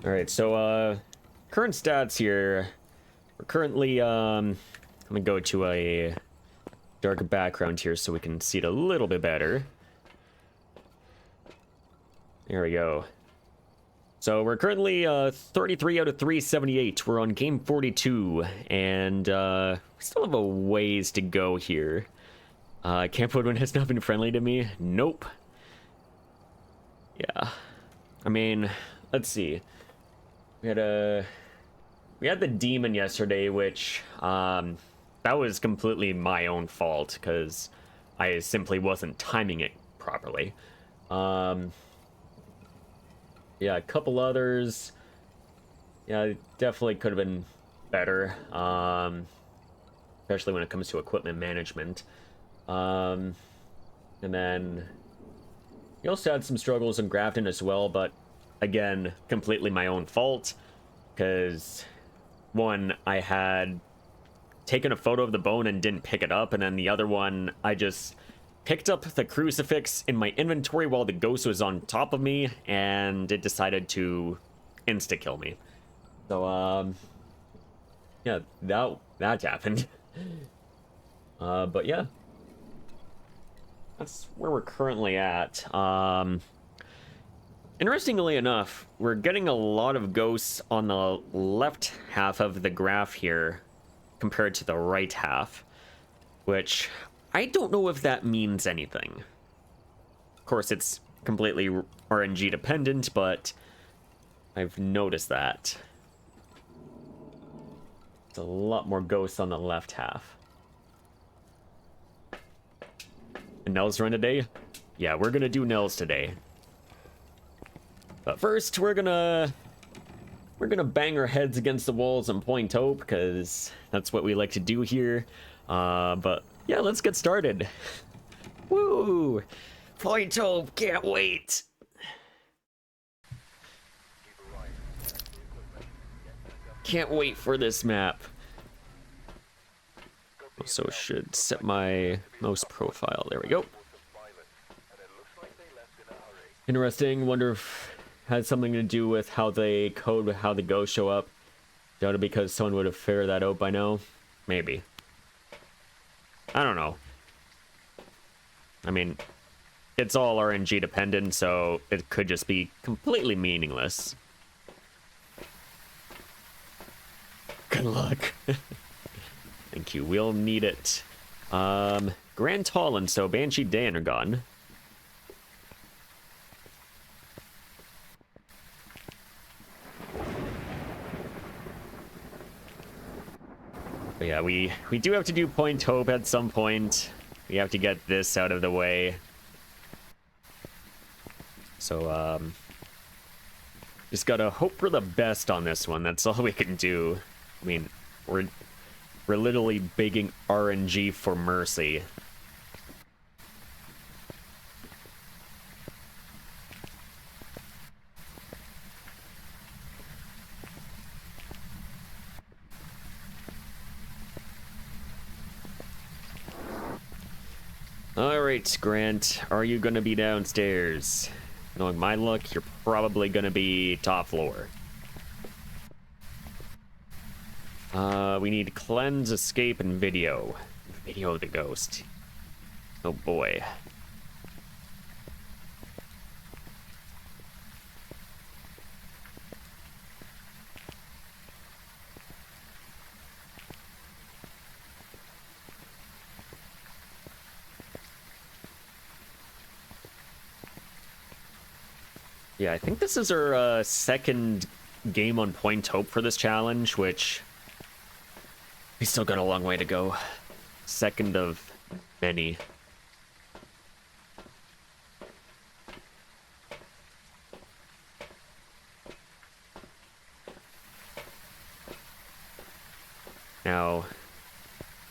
All right, so current stats here. We're currently I'm gonna go to a dark background here so we can see it a little bit better. There we go. So we're currently 33 out of 378. We're on game 42, and we still have a ways to go here. Camp Woodwind has not been friendly to me. Nope. Yeah. I mean, let's see. We had the demon yesterday, which that was completely my own fault because I simply wasn't timing it properly. Yeah, a couple others. Yeah, definitely could have been better. Especially when it comes to equipment management. And then we also had some struggles in Grafton as well, but again, completely my own fault. Because one, I had taken a photo of the bone and didn't pick it up, and then the other one, I just picked up the crucifix in my inventory while the ghost was on top of me, and it decided to insta-kill me. So, yeah, that happened. But yeah, that's where we're currently at. Interestingly enough, we're getting a lot of ghosts on the left half of the graph here compared to the right half, which I don't know if that means anything. Of course, it's completely RNG dependent, but I've noticed that. It's a lot more ghosts on the left half. And Nels run today? Yeah, we're gonna do Nels today. But first, we're gonna bang our heads against the walls and point hope, because that's what we like to do here. But yeah, let's get started. Woo! Point hope, can't wait! Can't wait for this map. Also should set my mouse profile. There we go. Interesting. Wonder if it had something to do with how they code how the ghosts show up. Doubt it because someone would have figured that out by now. Maybe. I don't know. I mean, it's all RNG dependent, so it could just be completely meaningless. Good luck. Thank you. We'll need it. Grand Holland, so Banshee Dan are gone. But yeah, we do have to do point hope at some point. We have to get this out of the way. So, just gotta hope for the best on this one. That's all we can do. I mean, we're literally begging RNG for mercy. Alright, Grant, are you gonna be downstairs? Knowing my luck, you're probably gonna be top floor. We need cleanse, escape, and video. Video of the ghost. Oh boy. Yeah, I think this is our second game on point hope for this challenge, which we still got a long way to go. Second of many. Now,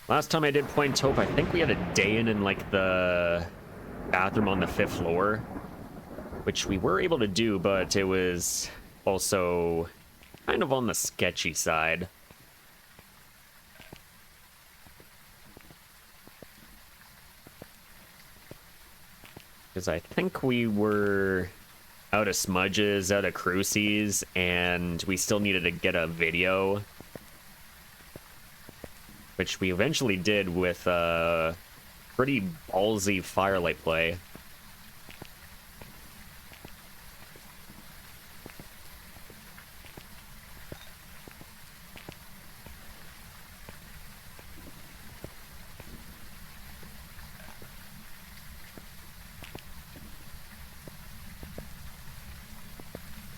last time I did point hope, I think we had a day in like the bathroom on the 5th floor, which we were able to do, but it was also kind of on the sketchy side. Because I think we were out of smudges, out of crucies, and we still needed to get a video, which we eventually did with a pretty ballsy firelight play.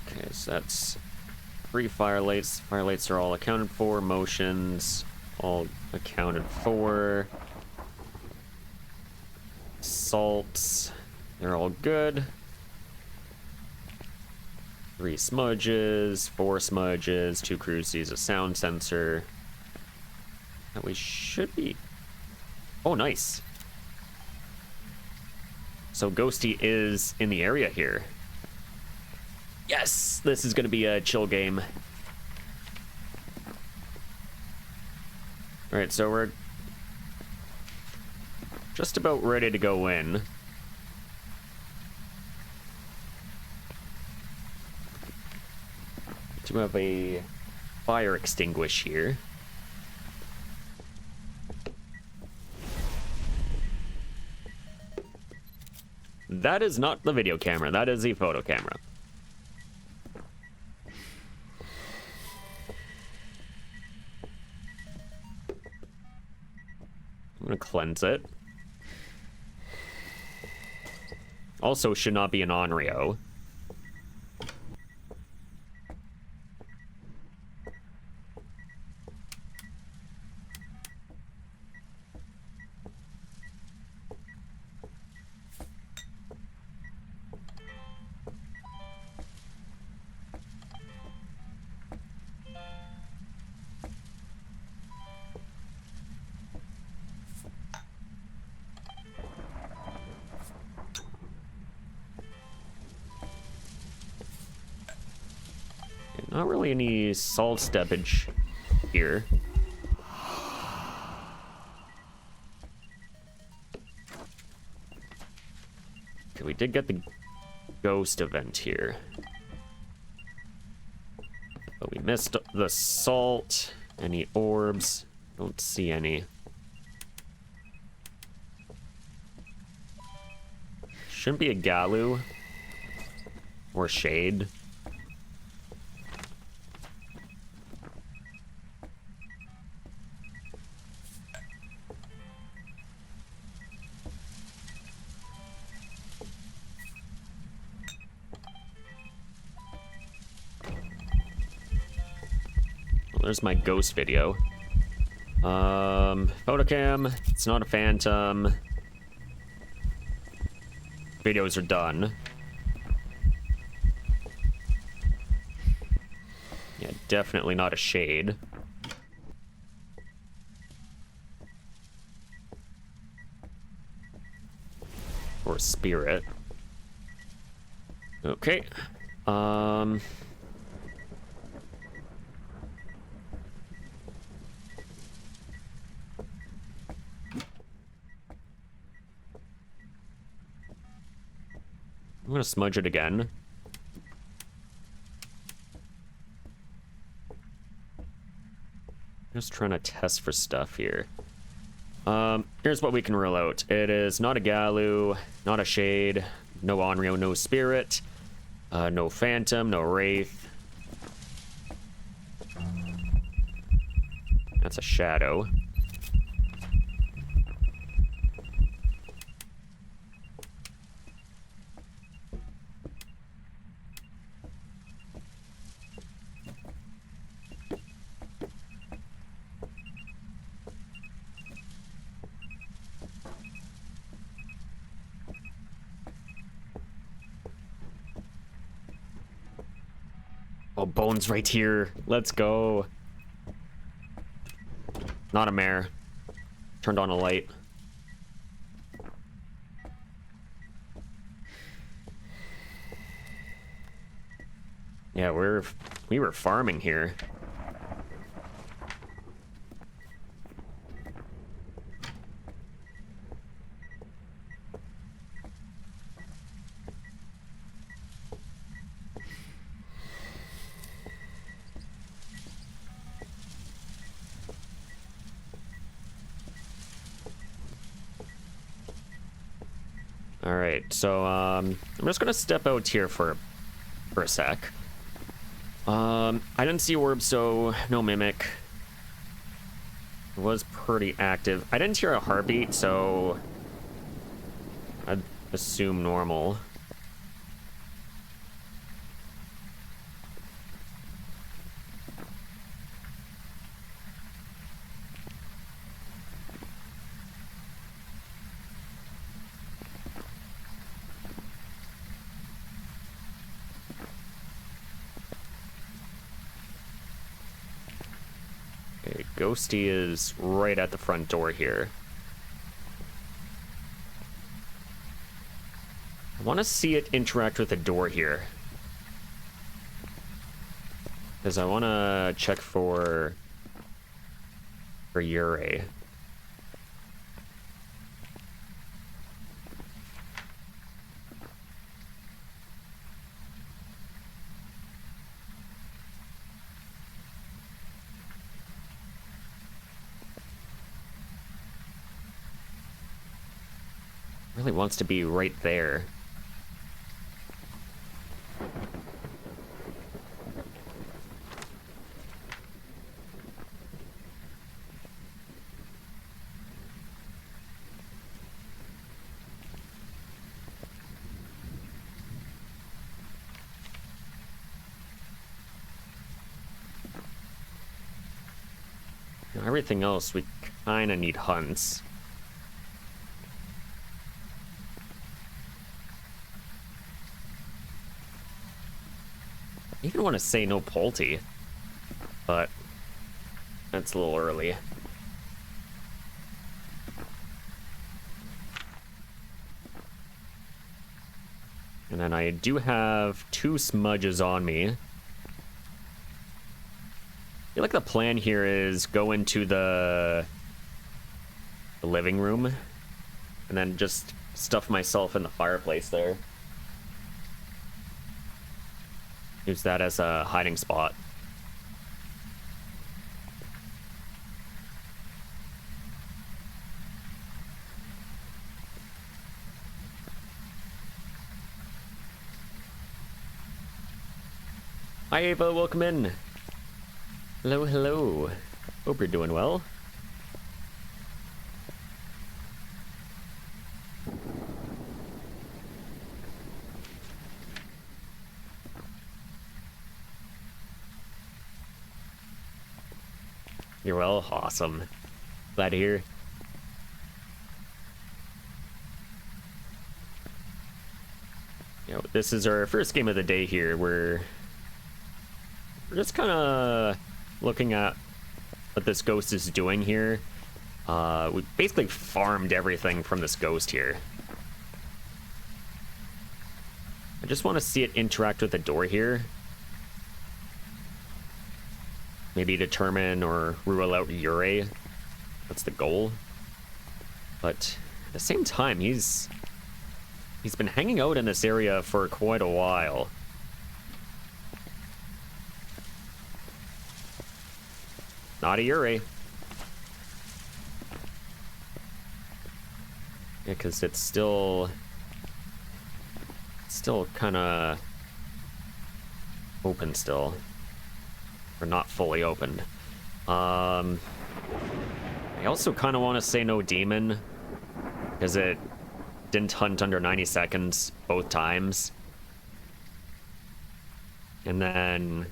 Okay, so that's 3 firelights. Firelights are all accounted for. Motions, all accounted for. Salts, they're all good. 3 smudges, 4 smudges, 2 crucies, a sound sensor. And we should be... Oh, nice. So Ghosty is in the area here. Yes! This is going to be a chill game. Alright, so we're just about ready to go in. Do have a fire extinguish here. That is not the video camera, that is the photo camera. I'm gonna cleanse it. Also should not be an Onryo. Not really any salt steppage here. Okay, we did get the ghost event here. But we missed the salt. Any orbs? Don't see any. Shouldn't be a Galu or Shade. There's my ghost video. Photocam, it's not a phantom. Videos are done. Yeah, definitely not a shade. Or a spirit. Okay. I'm gonna smudge it again. Just trying to test for stuff here. Here's what we can rule out. It is not a Galu, not a Shade, no Onryo, no Spirit, no Phantom, no Wraith. That's a Shadow. Oh, Bones right here. Let's go. Not a mare. Turned on a light. Yeah, we were farming here. All right, so I'm just gonna step out here for a sec. I didn't see orb, so no mimic. It was pretty active. I didn't hear a heartbeat, so I'd assume normal. Okay, Ghosty is right at the front door here. I want to see it interact with the door here. Because I want to check for Yurei. Really wants to be right there. Everything else, we kind of need hunts. I even want to say no Pulte, but that's a little early. And then I do have 2 smudges on me. I feel like the plan here is go into the living room and then just stuff myself in the fireplace there. Use that as a hiding spot. Hi Ava, welcome in. Hello, hello. Hope you're doing well. You're well? Awesome. Glad to hear. You know, this is our first game of the day here. We're just kind of looking at what this ghost is doing here. We basically farmed everything from this ghost here. I just want to see it interact with the door here. Maybe determine or rule out Yurei. That's the goal. But at the same time, he's been hanging out in this area for quite a while. Not a Yurei. Yeah, because it's still kind of open still. Or not fully opened. I also kind of want to say no demon, because it didn't hunt under 90 seconds both times. And then...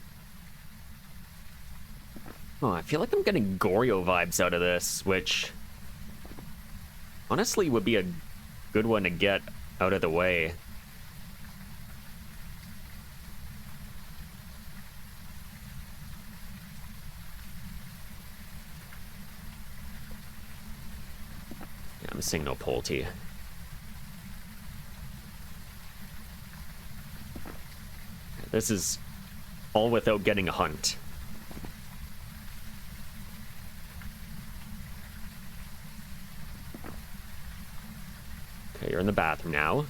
oh, I feel like I'm getting Goryo vibes out of this, which honestly would be a good one to get out of the way. I'm seeing no Pulte. This is all without getting a hunt. Okay, you're in the bathroom now.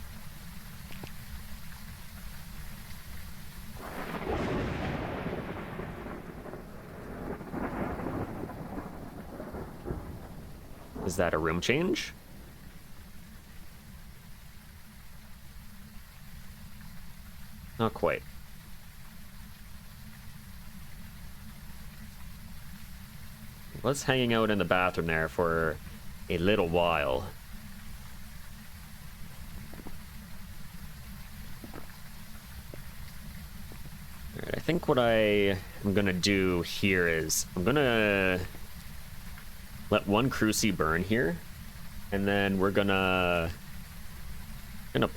Is that a room change? Not quite. Was hanging out in the bathroom there for a little while. Alright, I think what I am gonna do here is I'm gonna let one cruci burn here, and then we're gonna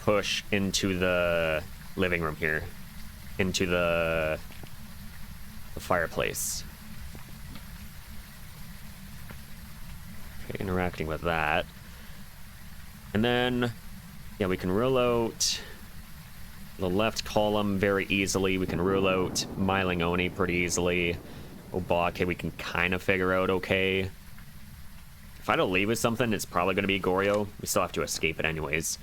push into the living room here, into the fireplace. Okay, interacting with that. And then, yeah, we can rule out the left column very easily. We can rule out Myling pretty easily. Obake we can kind of figure out okay. If I don't leave with something, it's probably going to be Goryo. We still have to escape it anyways.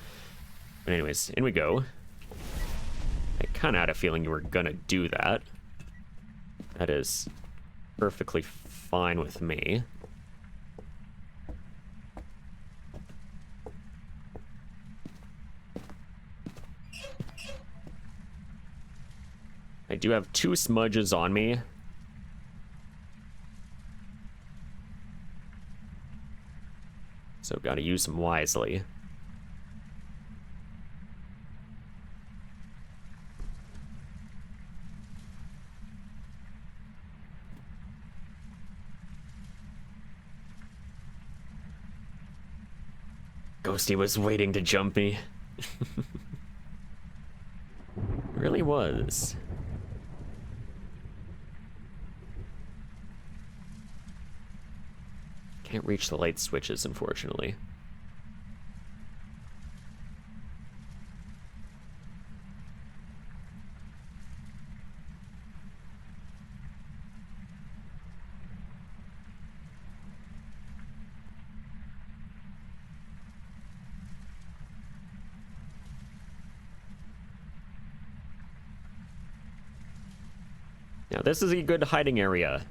But anyways, in we go. I kind of had a feeling you were going to do that. That is perfectly fine with me. I do have 2 smudges on me. So gotta use them wisely. Ghosty was waiting to jump me. Really was. Can't reach the light switches, unfortunately. Now, this is a good hiding area.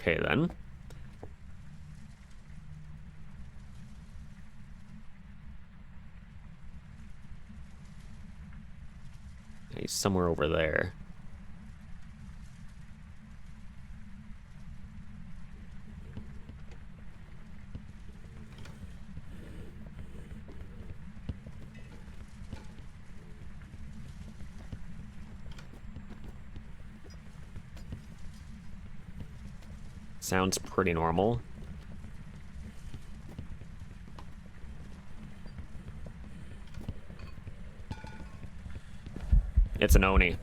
Okay, then. He's somewhere over there. Sounds pretty normal. It's an Oni.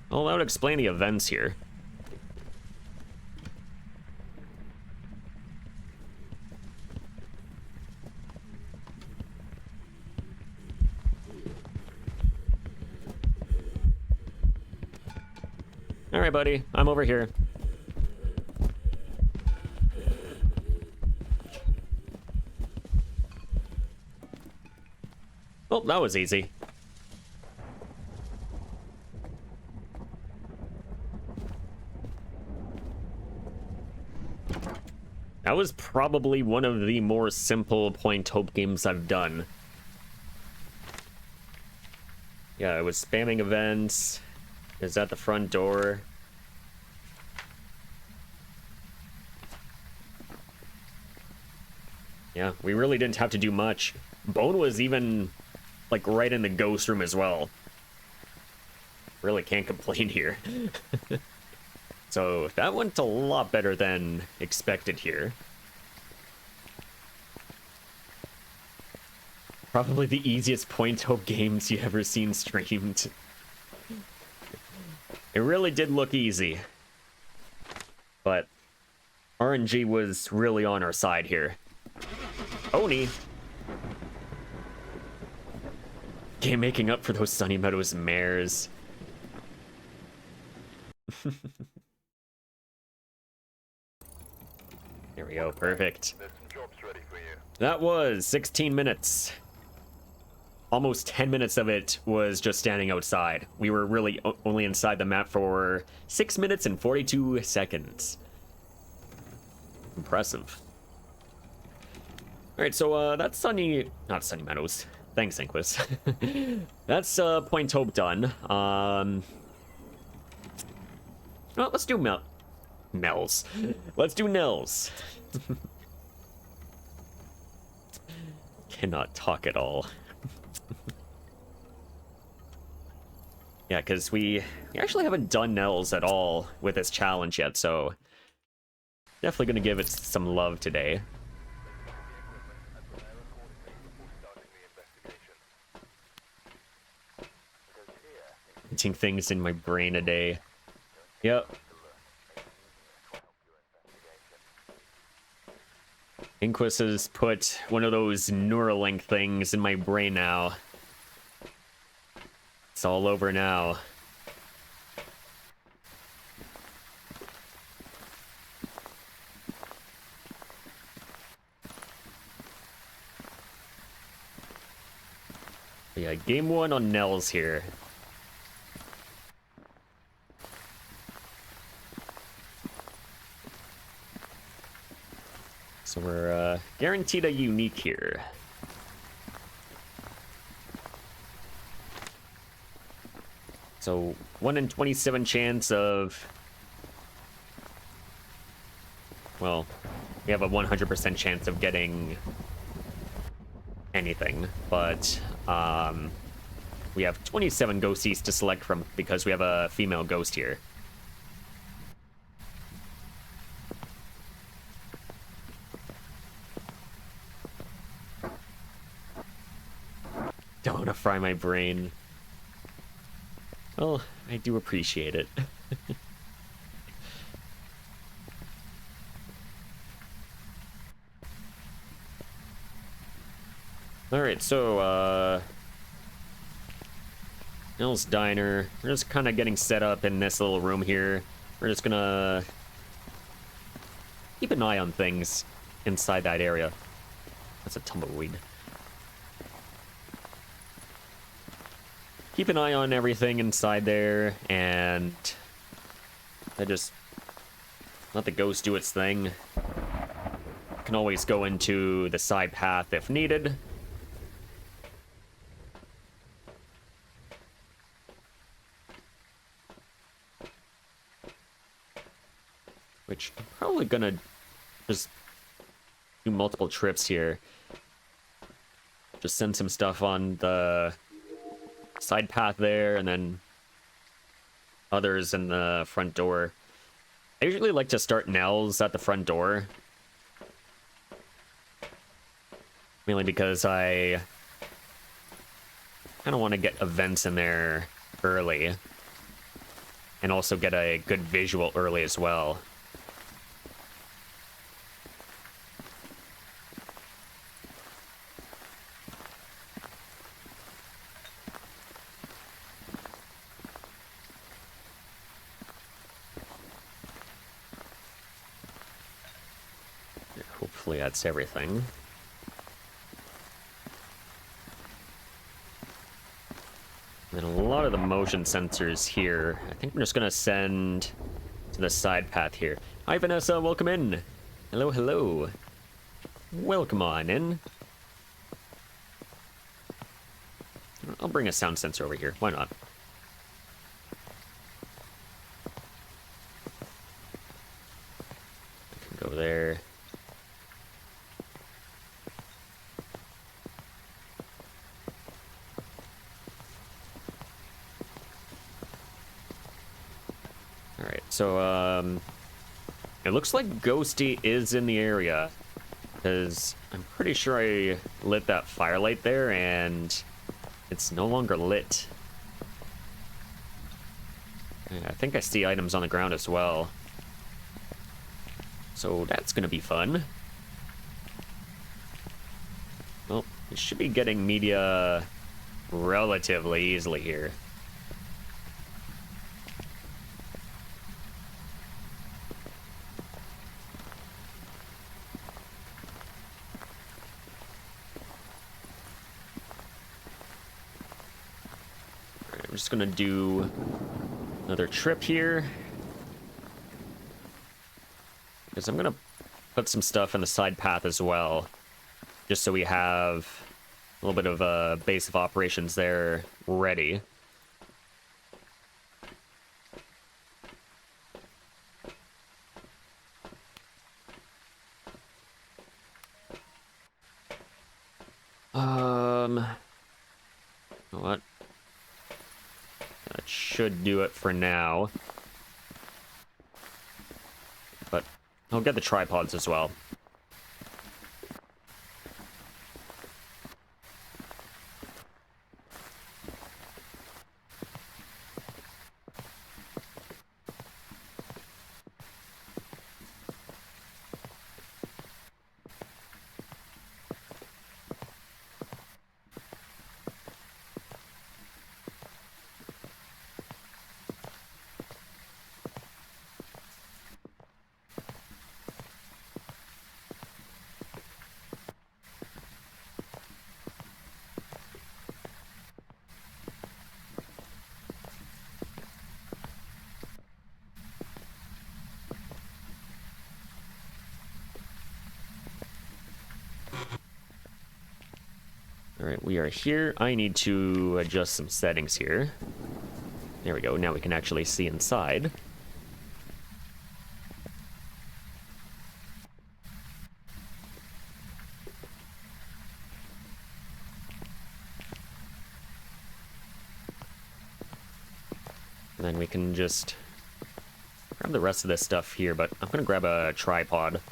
Well, that would explain the events here. All right, buddy. I'm over here. Oh, that was easy. That was probably one of the more simple point hope games I've done. Yeah, I was spamming events. It was at the front door. Yeah, we really didn't have to do much. Bone was even, like, right in the ghost room as well. Really can't complain here. So, that went a lot better than expected here. Probably the easiest point hope games you ever seen streamed. It really did look easy. But RNG was really on our side here. Oni! Okay, making up for those Sunny Meadows mares. There we go, perfect. That was 16 minutes. Almost 10 minutes of it was just standing outside. We were really only inside the map for 6 minutes and 42 seconds. Impressive. All right, so that's not Sunny Meadows. Thanks, Inquis. That's Point Hope done. Well, let's do Mel's. Let's do Nels. Cannot talk at all. Yeah, because we actually haven't done Nels at all with this challenge yet, so definitely gonna give it some love today. Putting things in my brain a day. Yep. Inquis has put one of those Neuralink things in my brain now. It's all over now. Yeah, game 1 on Nels here. So we're guaranteed a unique here. So 1 in 27 chance of... Well, we have a 100% chance of getting anything, but we have 27 ghosties to select from because we have a female ghost here. Don't want to fry my brain. Well, I do appreciate it. Alright, so, Nell's Diner. We're just kind of getting set up in this little room here. We're just gonna keep an eye on things inside that area. That's a tumbleweed. Keep an eye on everything inside there, and I just let the ghost do its thing. Can always go into the side path if needed. Which I'm probably gonna just do multiple trips here. Just send some stuff on the side path there, and then others in the front door. I usually like to start Nels at the front door. Mainly because I kind of want to get events in there early. And also get a good visual early as well. Hopefully that's everything. And a lot of the motion sensors here. I think I'm just gonna send to the side path here. Hi Vanessa, welcome in. Hello, hello. Welcome on in. I'll bring a sound sensor over here. Why not? I can go there. So, it looks like Ghosty is in the area, because I'm pretty sure I lit that firelight there, and it's no longer lit. I think I see items on the ground as well. So that's gonna be fun. Well, we should be getting media relatively easily here. I'm just gonna do another trip here, because I'm gonna put some stuff in the side path as well, just so we have a little bit of a base of operations there ready. You know what? That should do it for now. But I'll get the tripods as well. All right, we are here. I need to adjust some settings here. There we go. Now we can actually see inside. And then we can just grab the rest of this stuff here, but I'm going to grab a tripod.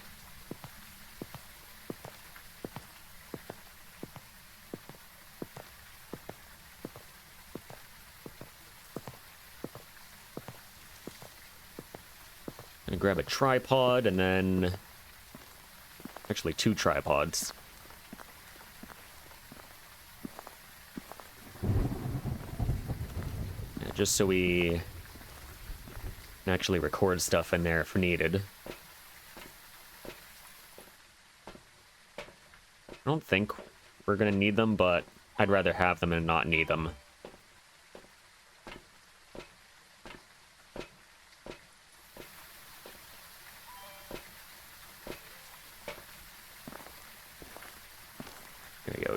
Grab a tripod and then actually 2 tripods. Yeah, just so we can actually record stuff in there if needed. I don't think we're gonna need them, but I'd rather have them and not need them.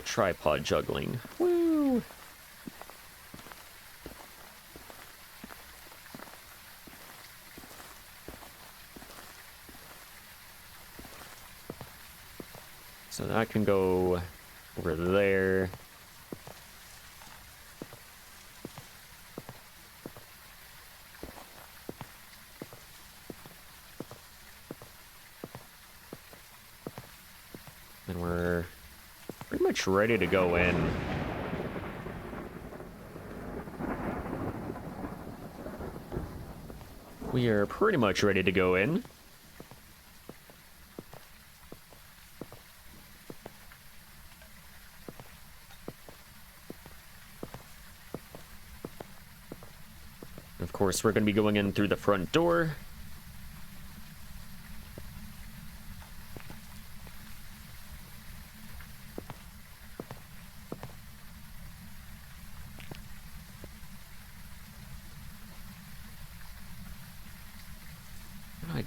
Tripod juggling. Woo! So that can go over there. And we're pretty much ready to go in. We are pretty much ready to go in. Of course, we're going to be going in through the front door.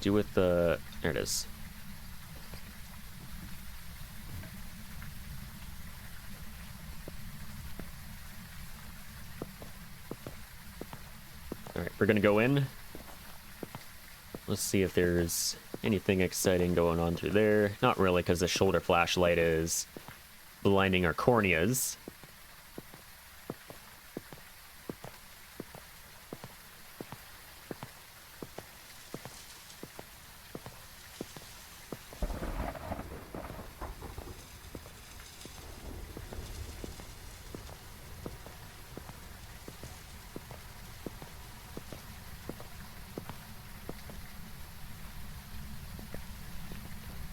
Do with the... There it is. Alright, we're gonna go in. Let's see if there's anything exciting going on through there. Not really, because the shoulder flashlight is blinding our corneas.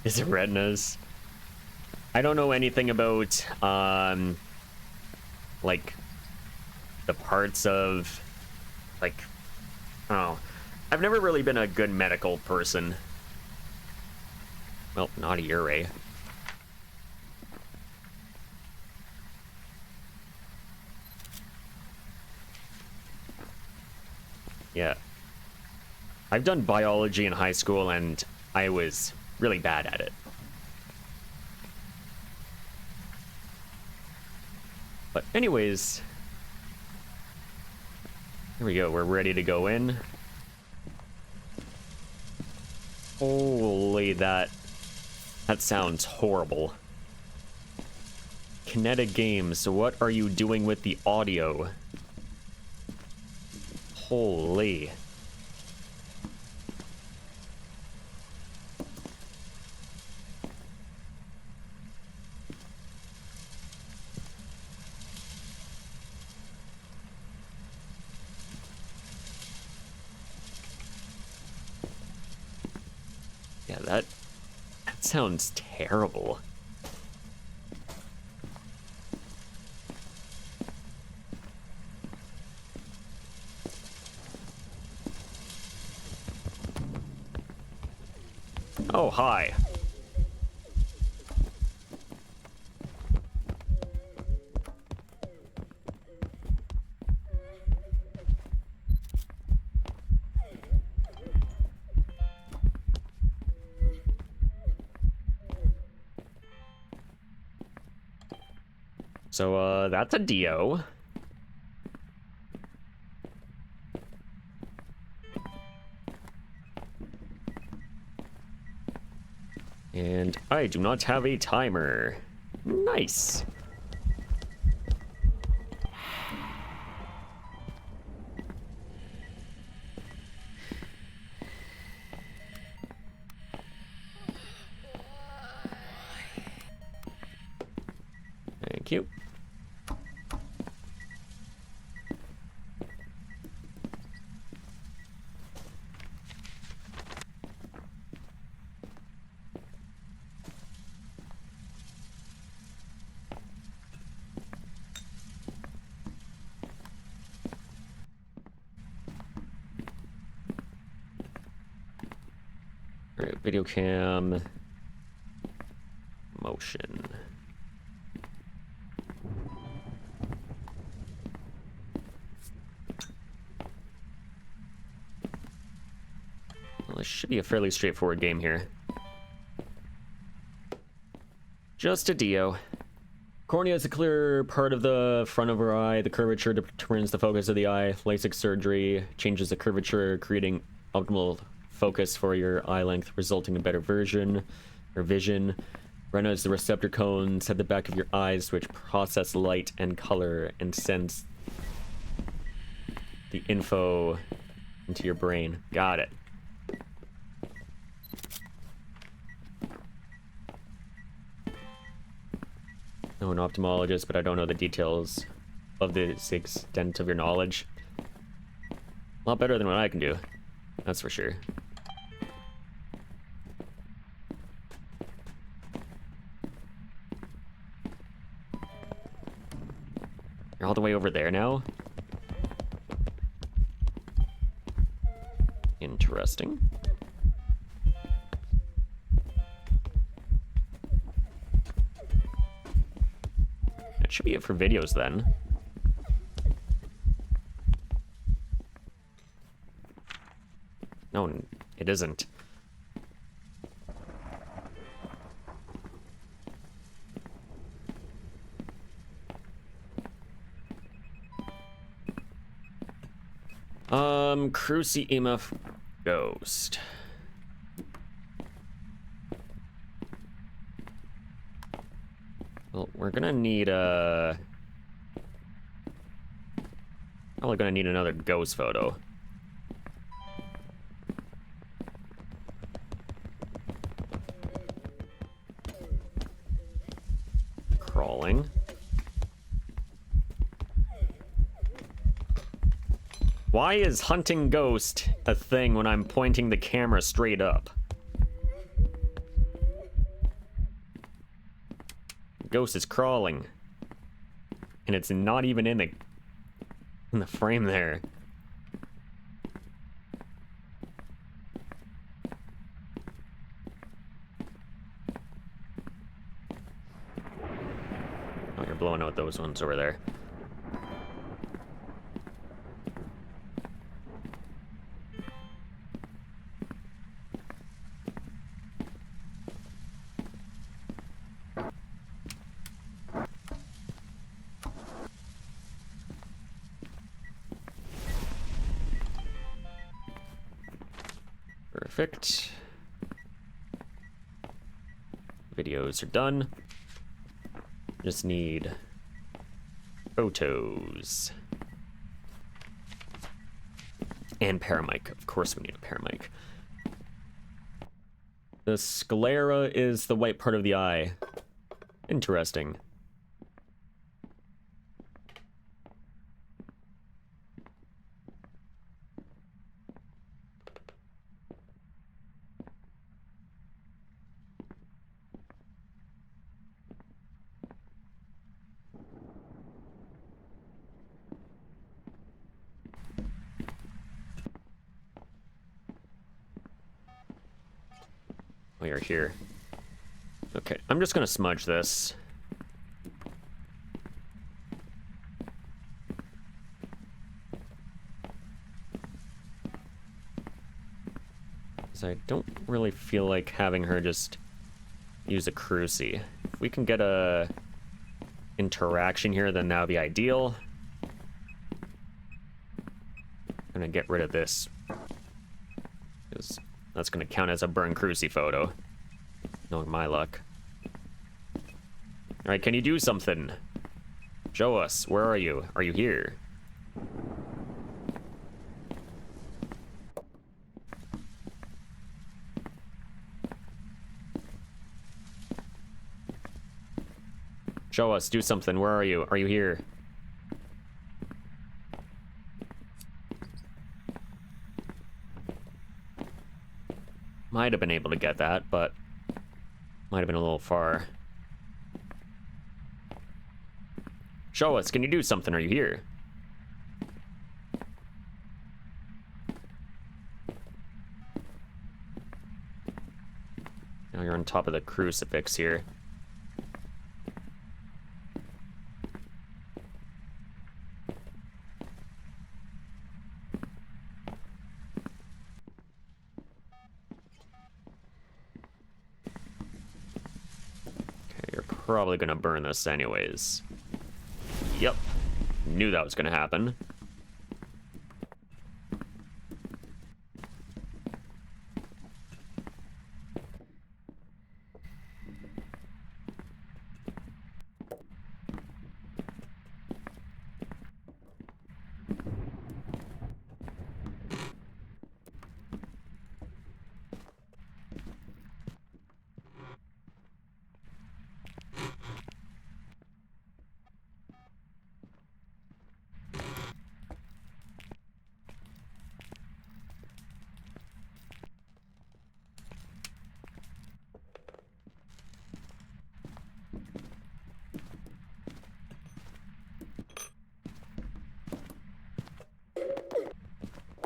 Is it retinas? I don't know anything about, like, the parts of, like, oh, I've never really been a good medical person. Well, not a Ure. Yeah. I've done biology in high school, and I was really bad at it. But anyways, here we go. We're ready to go in. Holy, that sounds horrible. Kinetic Games, what are you doing with the audio? Holy. Yeah, that sounds terrible. Oh, hi. So, that's a Dio. And I do not have a timer. Nice. Thank you. All right, video cam, motion. Well, this should be a fairly straightforward game here. Just a Dio. Cornea is a clear part of the front of our eye. The curvature determines the focus of the eye. LASIK surgery changes the curvature, creating optimal focus for your eye length, resulting in better vision. Retina is the receptor cones at the back of your eyes, which process light and color and sends the info into your brain. Got it. I'm an ophthalmologist, but I don't know the details of the extent of your knowledge. A lot better than what I can do, that's for sure. You're all the way over there now? Interesting. That should be it for videos then. No, it isn't. Cruci EMF Ghost. Well, we're gonna need probably gonna need another ghost photo. Crawling. Why is hunting ghost a thing when I'm pointing the camera straight up? Ghost is crawling. And it's not even in the frame there. Oh, you're blowing out those ones over there. Perfect. Videos are done. Just need photos. And paramic. Of course we need a paramic. The sclera is the white part of the eye. Interesting. We are here. Okay, I'm just gonna smudge this. Because I don't really feel like having her just use a cruci. If we can get a interaction here, then that would be ideal. I'm gonna get rid of this, because that's gonna count as a burn cruci photo, knowing my luck. Alright, can you do something? Show us. Where are you? Are you here? Show us. Do something. Where are you? Are you here? Might have been able to get that, but might have been a little far. Show us. Can you do something? Are you here? Now you're on top of the crucifix here. Probably gonna burn this anyways. Yep. Knew that was gonna happen.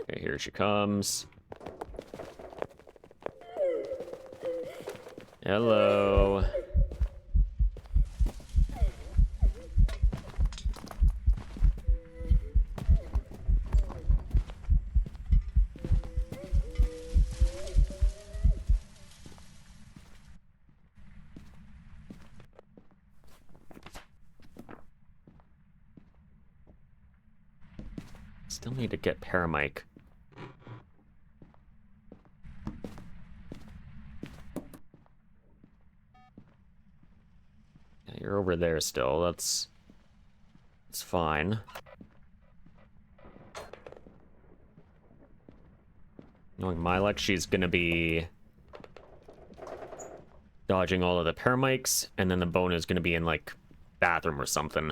Okay, here she comes. Hello. Still need to get paramic. Yeah, you're over there still. That's fine. Knowing my luck, she's gonna be dodging all of the paramics, and then the bone is gonna be in like bathroom or something.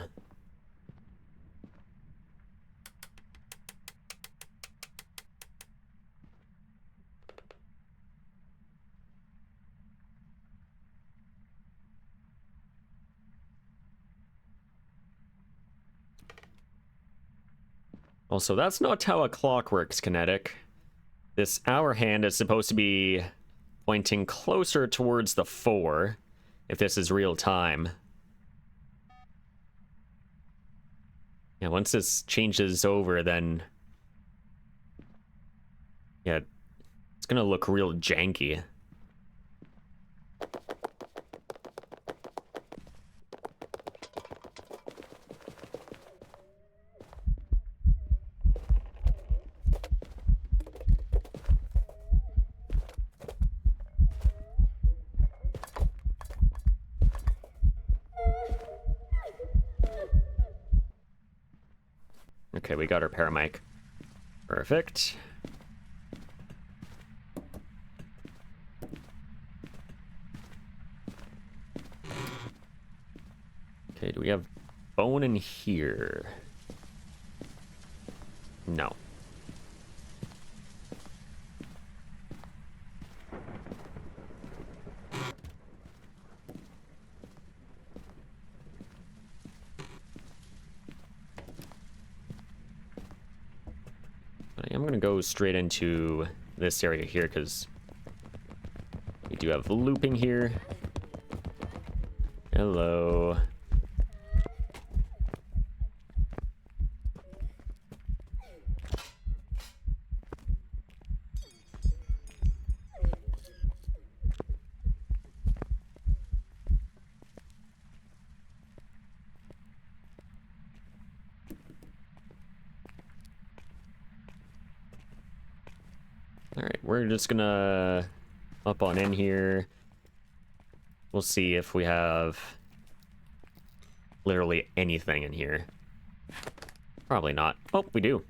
Also, that's not how a clock works, Kinetic. This hour hand is supposed to be pointing closer towards the 4, if this is real time. Yeah, once this changes over, then... yeah, it's gonna look real janky. Okay, we got our paramic. Perfect. Okay, do we have bone in here? No. But I am going to go straight into this area here because we do have looping here. Hello. Alright, we're just gonna up on in here. We'll see if we have literally anything in here. Probably not. Oh, we do.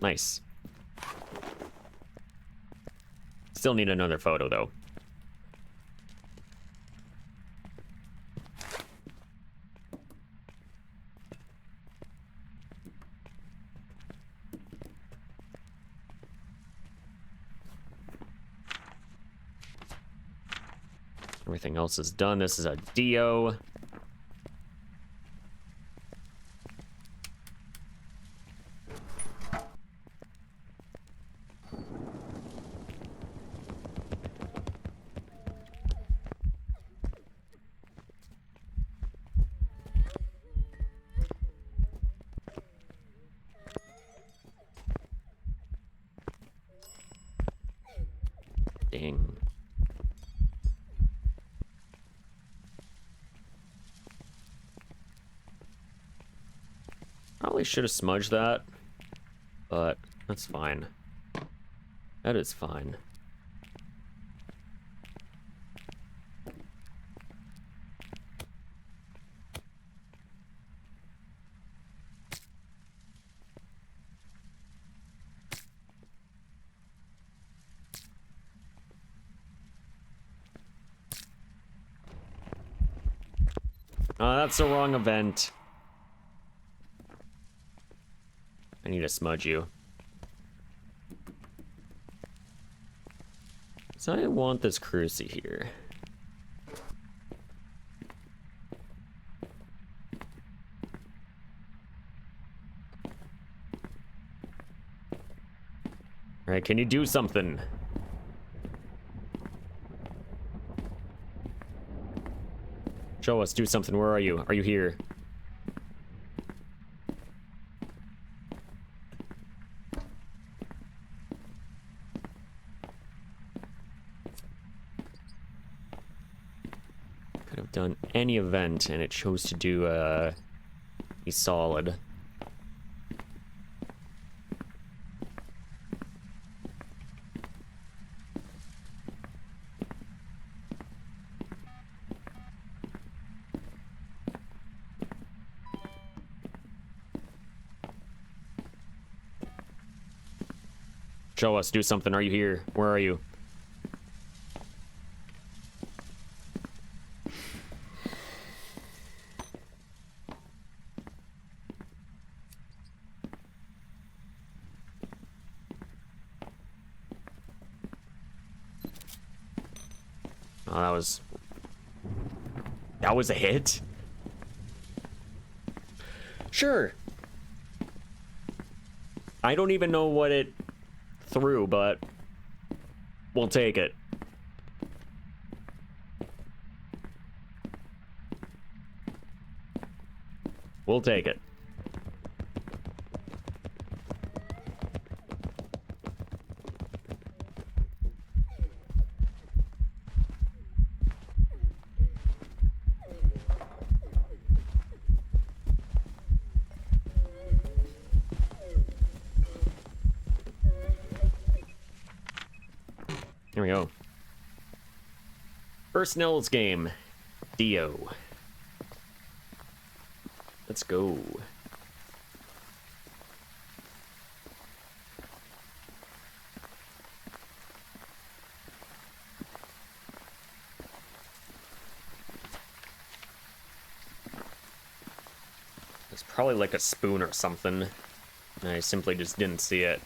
Nice. Still need another photo, though. Everything else is done. This is a Dio. Dang. Probably should have smudged that, but that's fine. That is fine. That's the wrong event. I need to smudge you. So I want this cruci here. Alright, can you do something? Show us, do something. Where are you? Are you here? Could have done any event and it chose to do a solid. Show us, do something. Are you here? Where are you? Oh, that was a hit? Sure. I don't even know what it threw, but we'll take it. We'll take it. Here we go. First Nels game. Dio. Let's go. It's probably like a spoon or something. And I simply just didn't see it.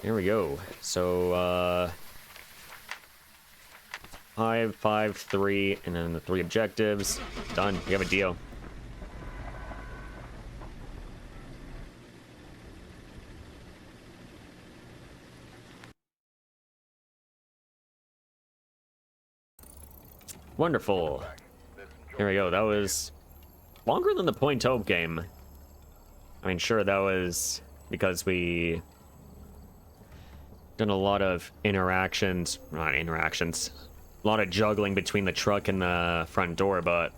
There we go. So, 5, 5, 3, and then the 3 objectives. Done. We have a deal. Wonderful. There we go. That was longer than the Point Hope game. I mean, sure, that was because we done a lot of interactions, not interactions, a lot of juggling between the truck and the front door, but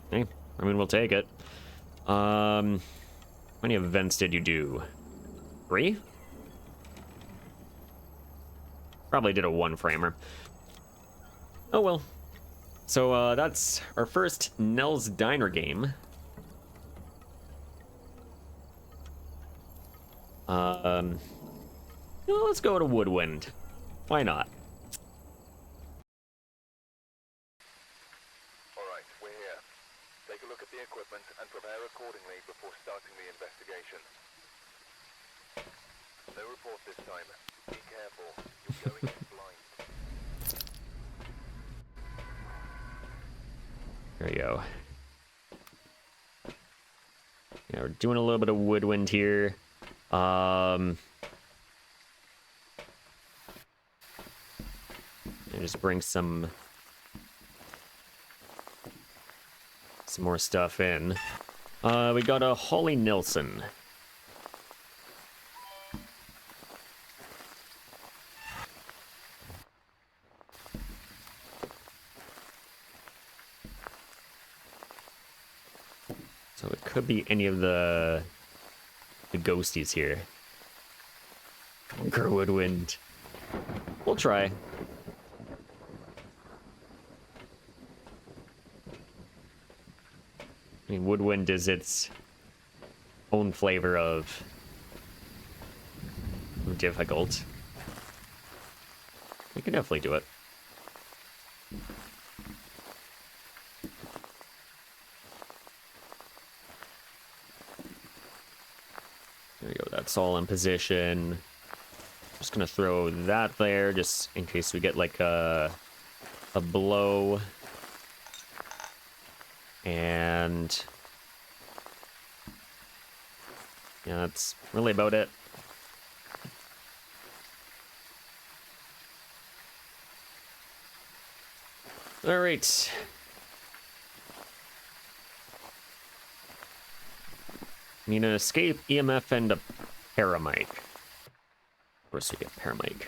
hey, I mean, we'll take it. How many events did you do? 3? Probably did a 1-framer. Oh well. So that's our first Nell's Diner game. Well, let's go to Woodwind. Why not? Alright, we're here. Take a look at the equipment and prepare accordingly before starting the investigation. No report this time. Be careful. You're going in blind. There you go. Yeah, we're doing a little bit of Woodwind here. And just bring some more stuff in. We got a Holly Nilsson. So it could be any of the ghosties here. Woodwind. We'll try. I mean, Woodwind is its own flavor of difficult. We can definitely do it. There we go, that's all in position. Just gonna throw that there, just in case we get like a blow. And yeah, that's really about it. All right. Need an escape, EMF, and a paramic. Of course we get paramic.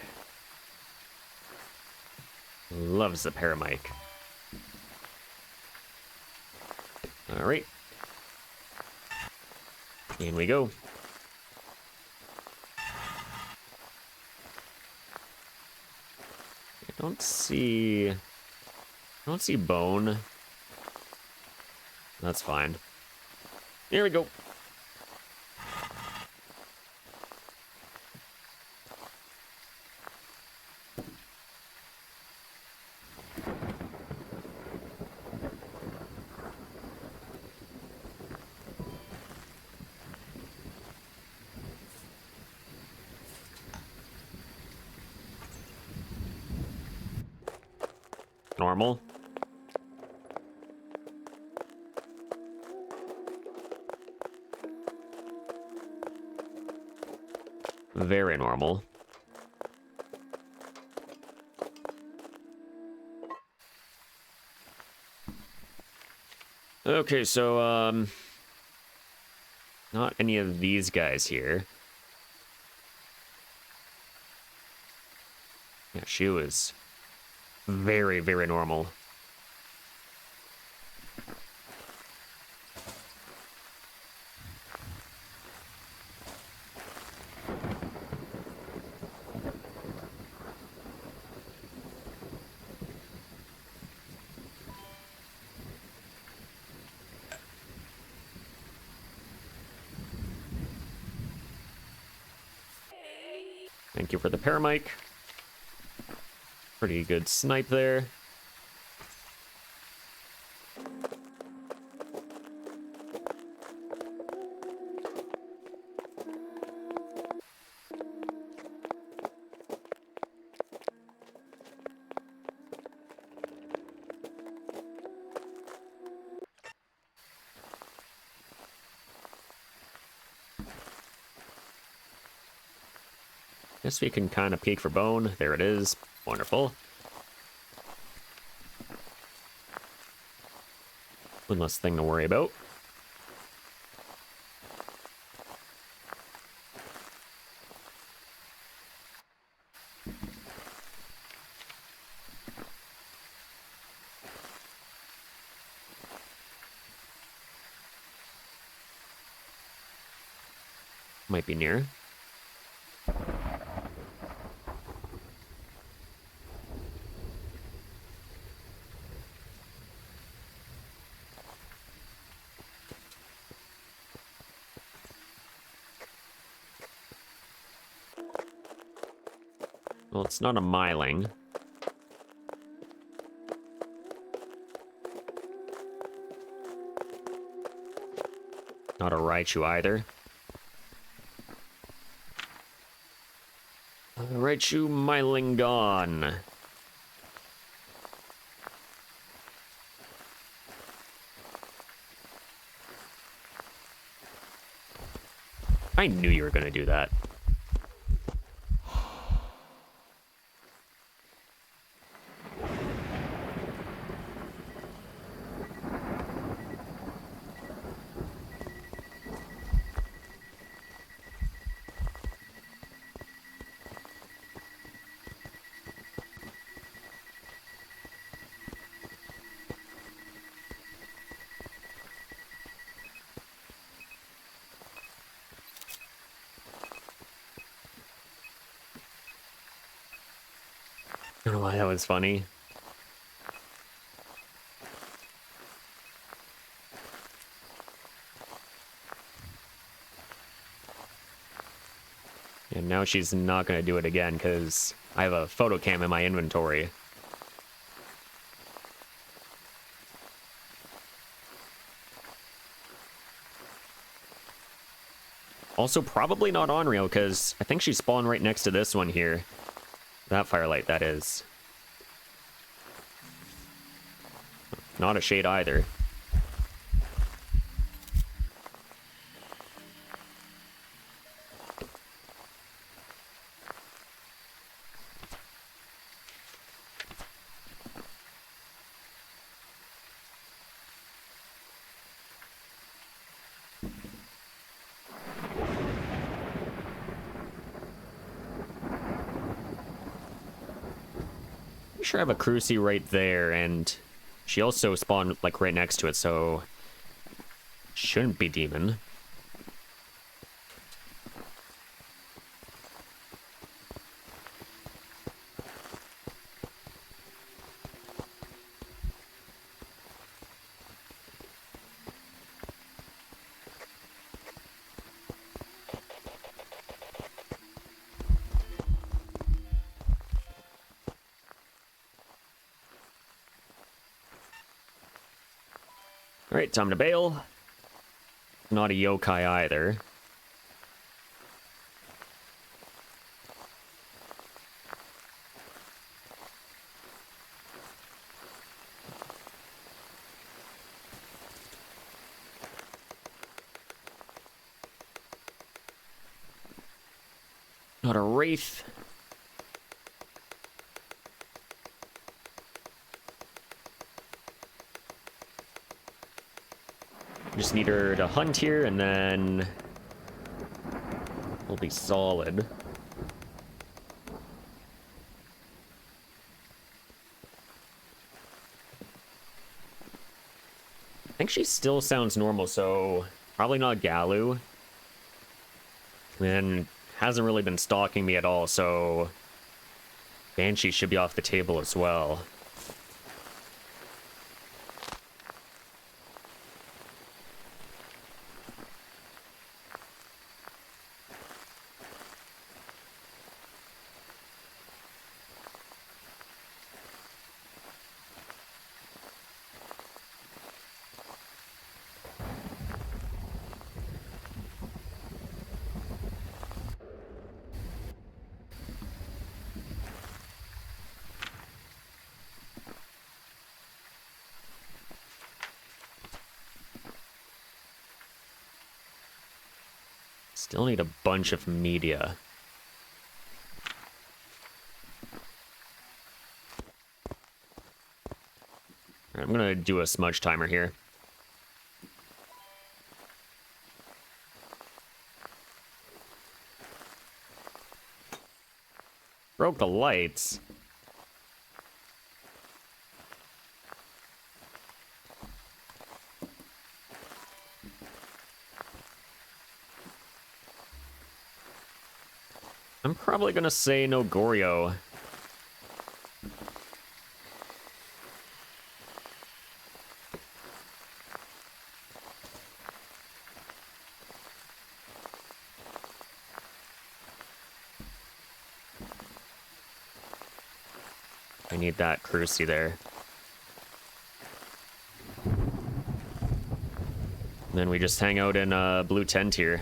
Loves the paramic. All right. In we go. I don't see bone. That's fine. Here we go. Normal. Very normal. Okay, so, not any of these guys here. Yeah, she was very, very normal. Thank you for the paramike. Pretty good snipe there. Guess we can kind of peek for bone. There it is. Wonderful. One less thing to worry about. Might be near. Well, it's not a miling. Not a Raichu either. Raichu miling gone. I knew you were gonna do that. I don't know why that was funny. And now she's not going to do it again because I have a photo cam in my inventory. Also, probably not Onryo because I think she spawned right next to this one here. That firelight, that is. Not a shade either. Sure, I have a Cruci right there, and she also spawned like right next to it, so shouldn't be demon. All right, time to bail. Not a yokai either. Not a wraith. Just need her to hunt here, and then we'll be solid. I think she still sounds normal, so probably not Galu. And hasn't really been stalking me at all, so Banshee should be off the table as well. Still need a bunch of media. Alright, I'm gonna do a smudge timer here. Broke the lights. I'm probably gonna say no Goryo. I need that Cruci there. And then we just hang out in a blue tent here.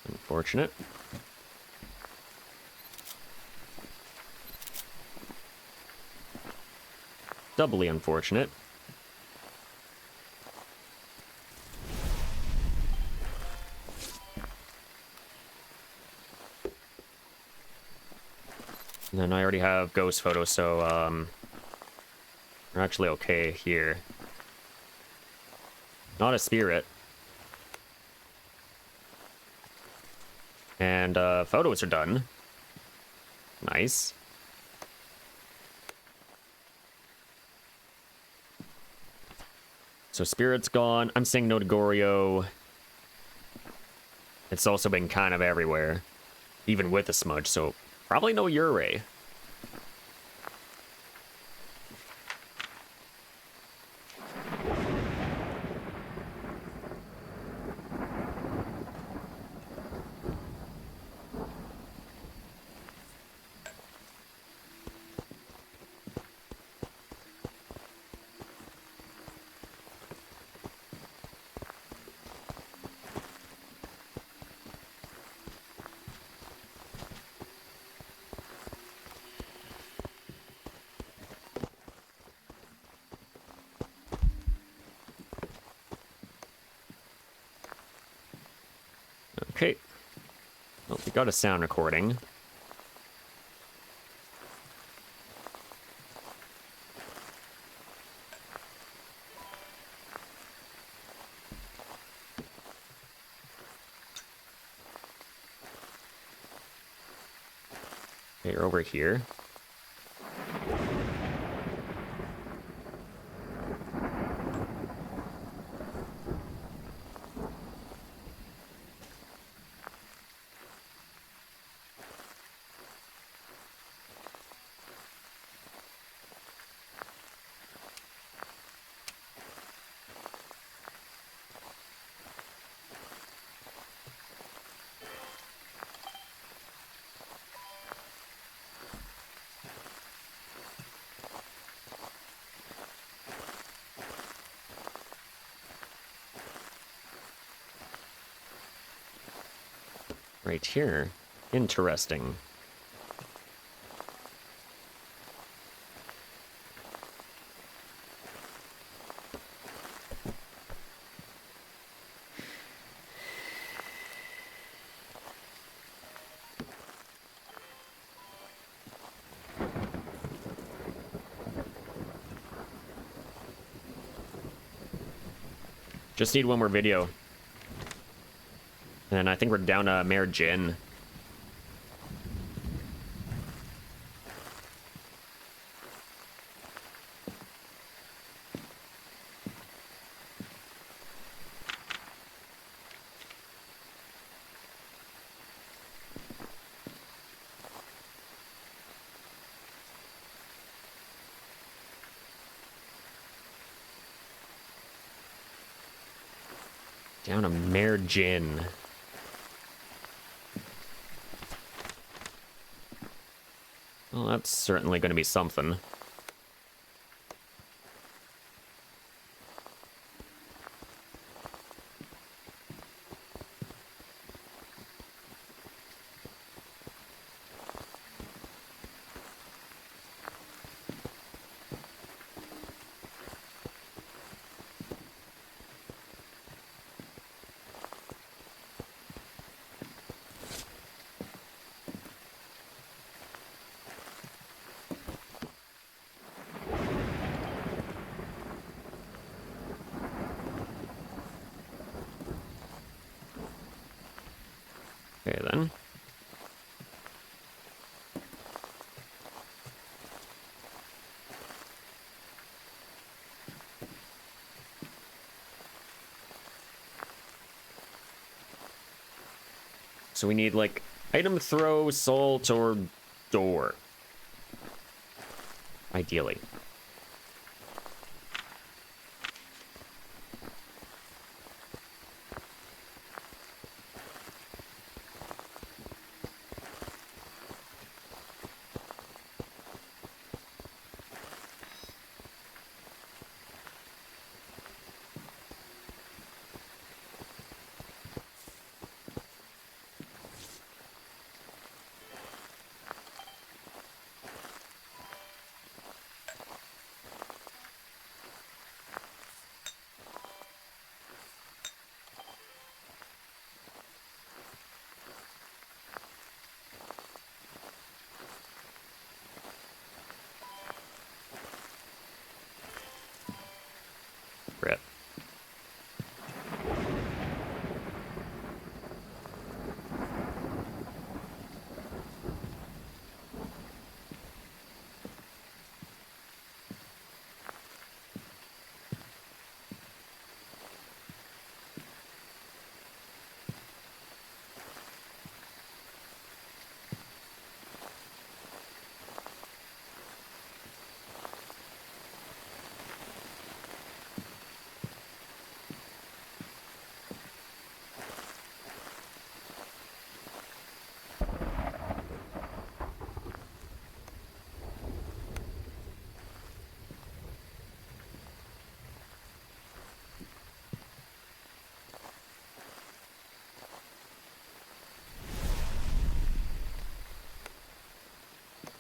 Unfortunate. Doubly unfortunate. And then I already have ghost photos, so we're actually okay here. Not a spirit. And photos are done. Nice. So spirit's gone. I'm saying no to Goryo. It's also been kind of everywhere, even with the smudge, so probably no Yurei. Okay. Well, we got a sound recording. Okay, you're over here. Right here. Interesting. Just need one more video. And I think we're down to Mayor Jin. Down a Mare Gin. Well, that's certainly going to be something. Okay, then. So we need, like, item throw, salt, or door. Ideally. Rip.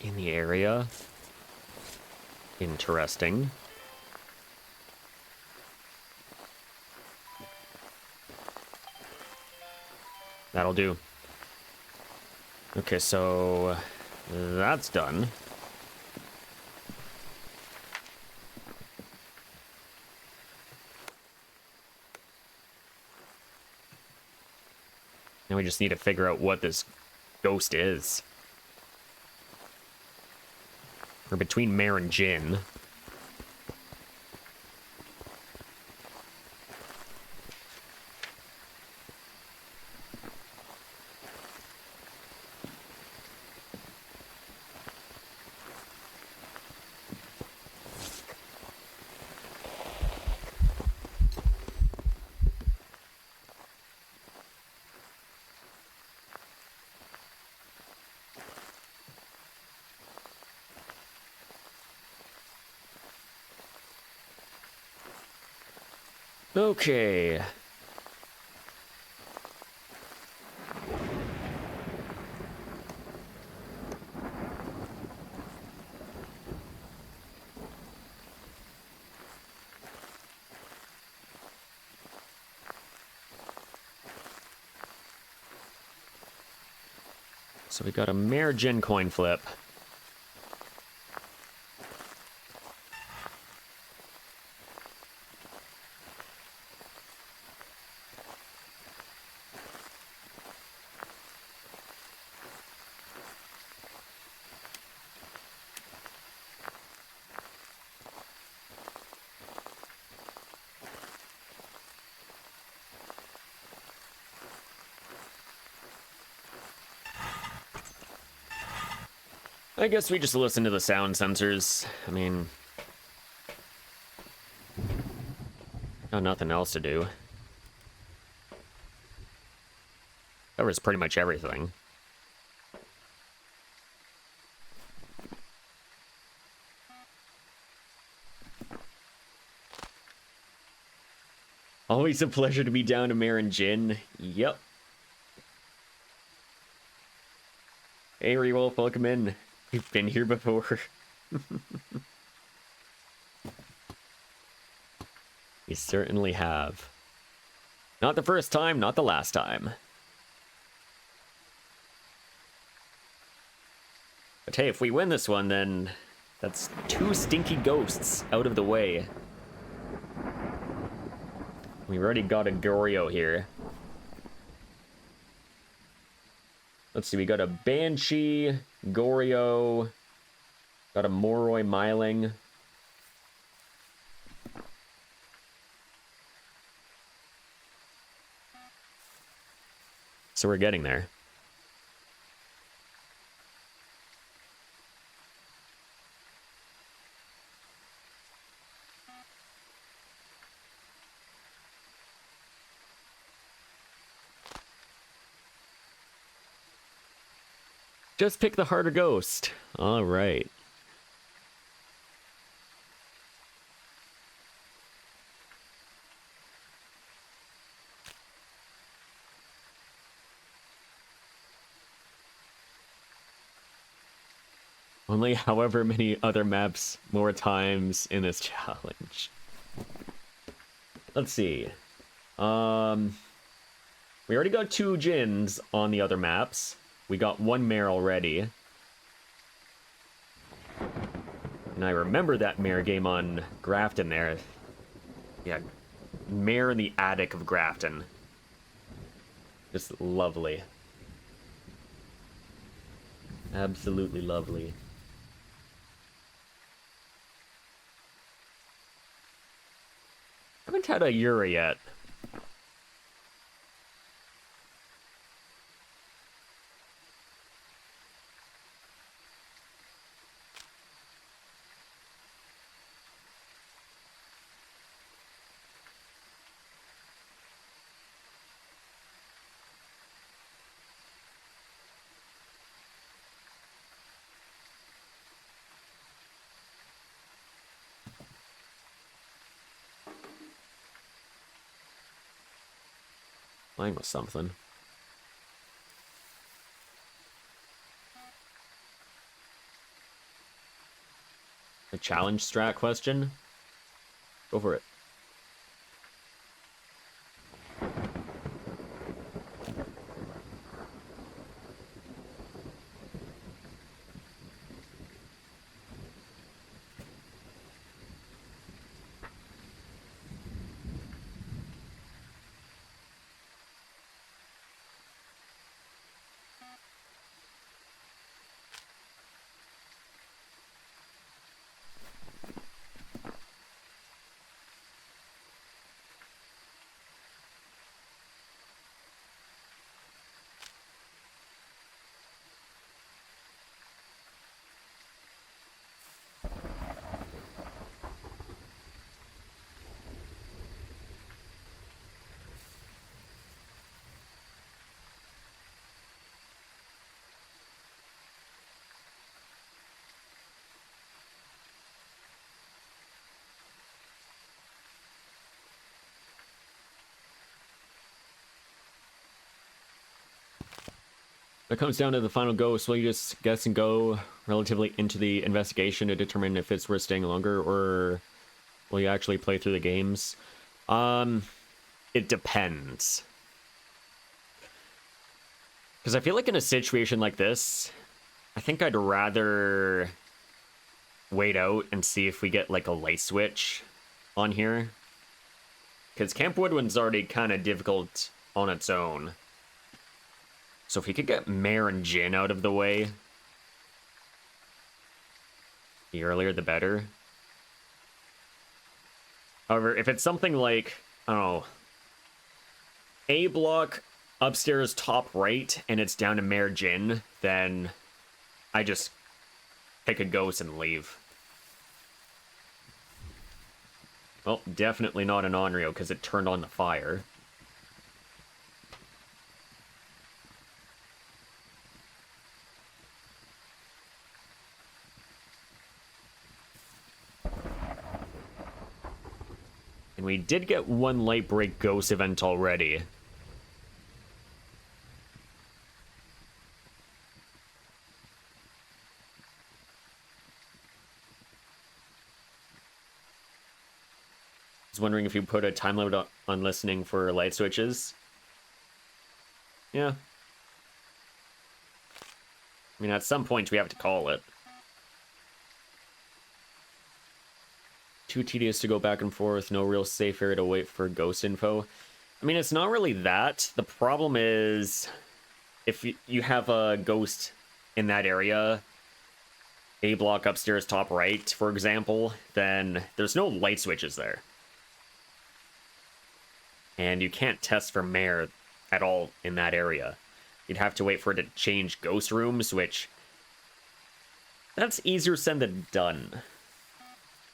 In the area. Interesting. That'll do. Okay, so that's done. Now we just need to figure out what this ghost is. We're between Mare and Jin. Okay. So we got a Mare Jin coin flip. I guess we just listen to the sound sensors. I mean, got nothing else to do. Covers pretty much everything. Always a pleasure to be down to Marin Jin. Yep. Hey, Rewolf, welcome in. You've been here before. You certainly have. Not the first time, not the last time. But hey, if we win this one, then that's 2 stinky ghosts out of the way. We've already got a Goryo here. Let's see, we got a Banshee, Goryo, got a Moroi Myling. So we're getting there. Just pick the harder ghost. All right. Only however many other maps more times in this challenge. Let's see. We already got 2 Jins on the other maps. We got 1 mare already. And I remember that mare game on Grafton there. Yeah, mare in the attic of Grafton. Just lovely. Absolutely lovely. Haven't had a Yuri yet. Mine was something. A challenge strat question? Go for it. When it comes down to the final ghost, will you just guess and go relatively into the investigation to determine if it's worth staying longer, or will you actually play through the games? It depends. Because I feel like in a situation like this, I think I'd rather wait out and see if we get like a light switch on here. Because Camp Woodwin's already kind of difficult on its own. So if we could get Mare and Jin out of the way, the earlier the better. However, if it's something like, I don't know, A block, upstairs top right, and it's down to Mare Jin, then I just pick a ghost and leave. Well, definitely not an Onryo because it turned on the fire. And we did get one light break ghost event already. I was wondering if you put a time limit on listening for light switches. Yeah. I mean, at some point we have to call it. Too tedious to go back and forth, no real safe area to wait for ghost info. I mean, it's not really that. The problem is, if you have a ghost in that area, A block upstairs top right, for example, then there's no light switches there. And you can't test for mare at all in that area. You'd have to wait for it to change ghost rooms, which... that's easier said than done.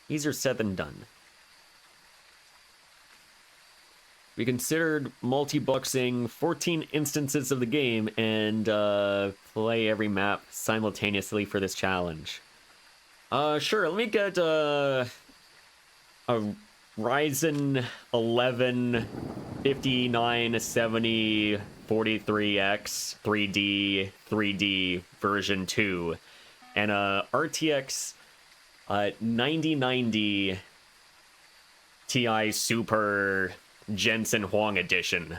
Easier said than done. We considered multi-boxing 14 instances of the game and play every map simultaneously for this challenge. Sure, let me get a Ryzen 11 5970 43X 3D version 2 and a RTX 9090 Ti Super Jensen Huang edition.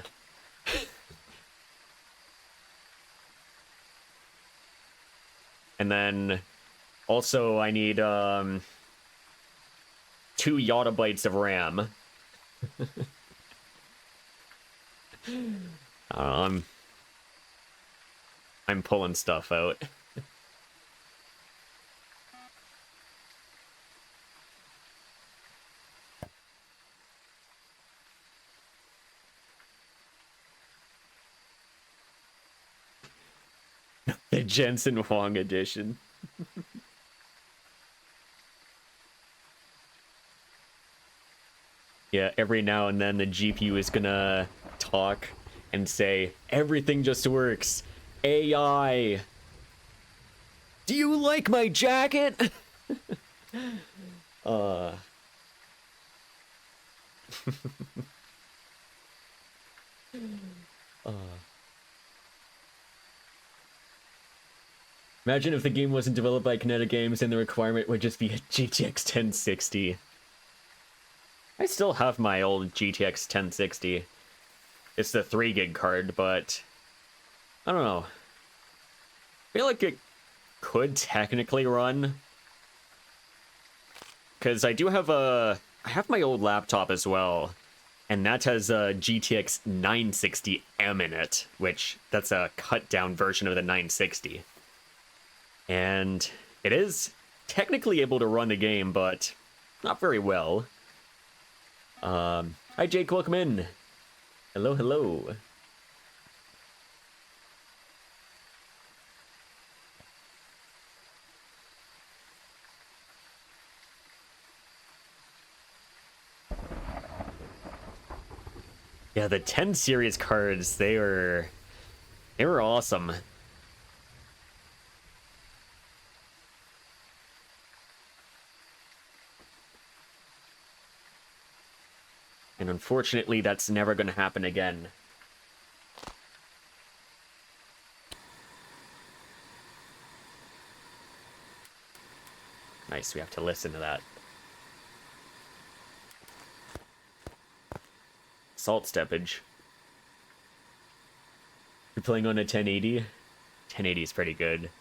And then also I need 2 yottabytes of RAM. I'm pulling stuff out. The Jensen Huang edition. Yeah, every now and then the GPU is gonna talk and say, everything just works. AI. Do you like my jacket? Imagine if the game wasn't developed by Kinetic Games and the requirement would just be a GTX 1060. I still have my old GTX 1060. It's the 3 gig card, but I don't know. I feel like it could technically run. Because I do have I have my old laptop as well. And that has a GTX 960M in it, which that's a cut down version of the 960. And it is technically able to run the game, but not very well. Hi Jake, welcome in. Hello, hello. Yeah, the 10 series cards, they were awesome. And unfortunately, that's never going to happen again. Nice, we have to listen to that. Salt steppage. You're playing on a 1080? 1080 is pretty good.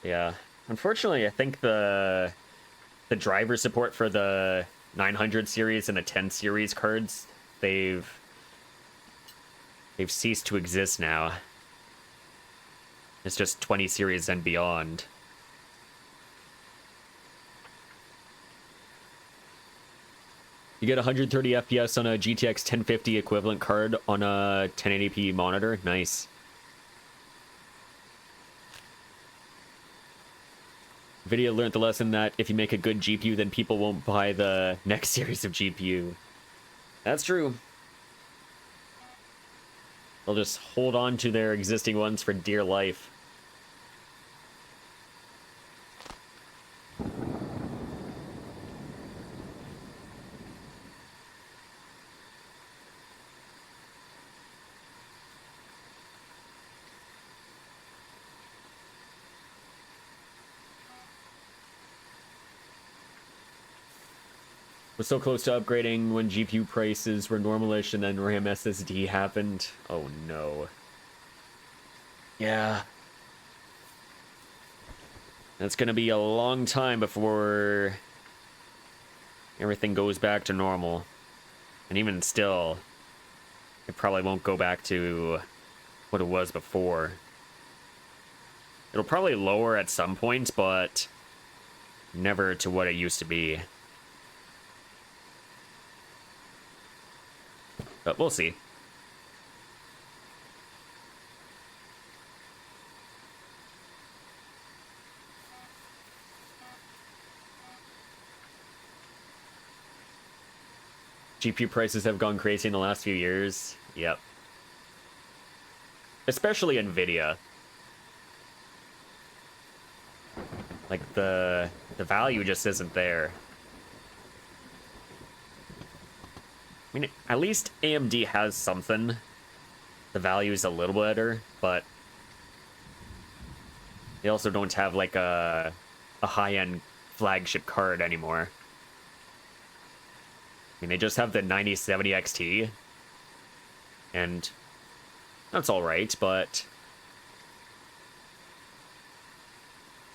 Yeah. Unfortunately, I think the driver support for the 900 series and the 10 series cards, they've ceased to exist now. It's just 20 series and beyond. You get 130 FPS on a GTX 1050 equivalent card on a 1080p monitor. Nice. Video learned the lesson that if you make a good GPU, then people won't buy the next series of GPU. That's true. They'll just hold on to their existing ones for dear life. Was so close to upgrading when GPU prices were normalish and then RAM SSD happened. Oh no. Yeah. That's gonna be a long time before everything goes back to normal. And even still, it probably won't go back to what it was before. It'll probably lower at some point, but never to what it used to be. But we'll see. GPU prices have gone crazy in the last few years. Yep. Especially NVIDIA. Like, the value just isn't there. I mean, at least AMD has something. The value is a little better, but they also don't have, like, a high-end flagship card anymore. I mean, they just have the 9070 XT, and that's alright, but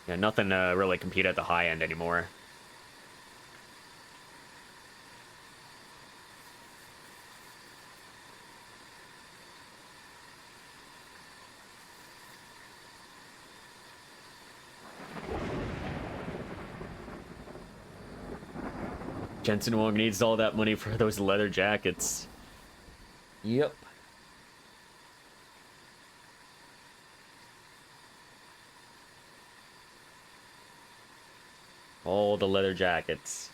yeah, nothing to really compete at the high end anymore. Jensen Wong needs all that money for those leather jackets. Yep. All the leather jackets.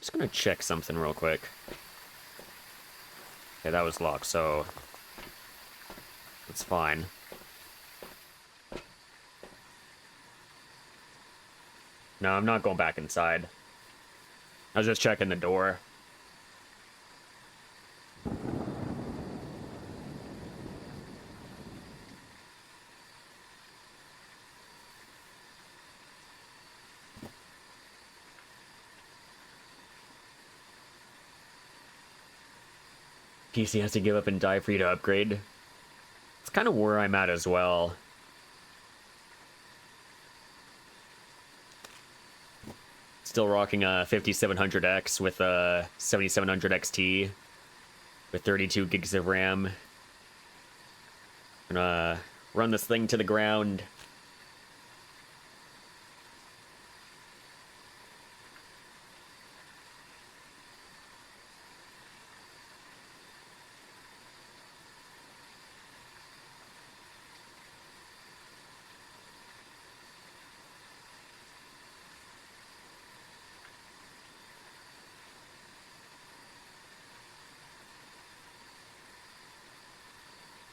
Just gonna check something real quick. Okay, that was locked, so it's fine. No, I'm not going back inside. I was just checking the door. PC has to give up and die for you to upgrade. It's kind of where I'm at as well. Still rocking a 5700X with a 7700 XT with 32 gigs of RAM. Gonna run this thing to the ground.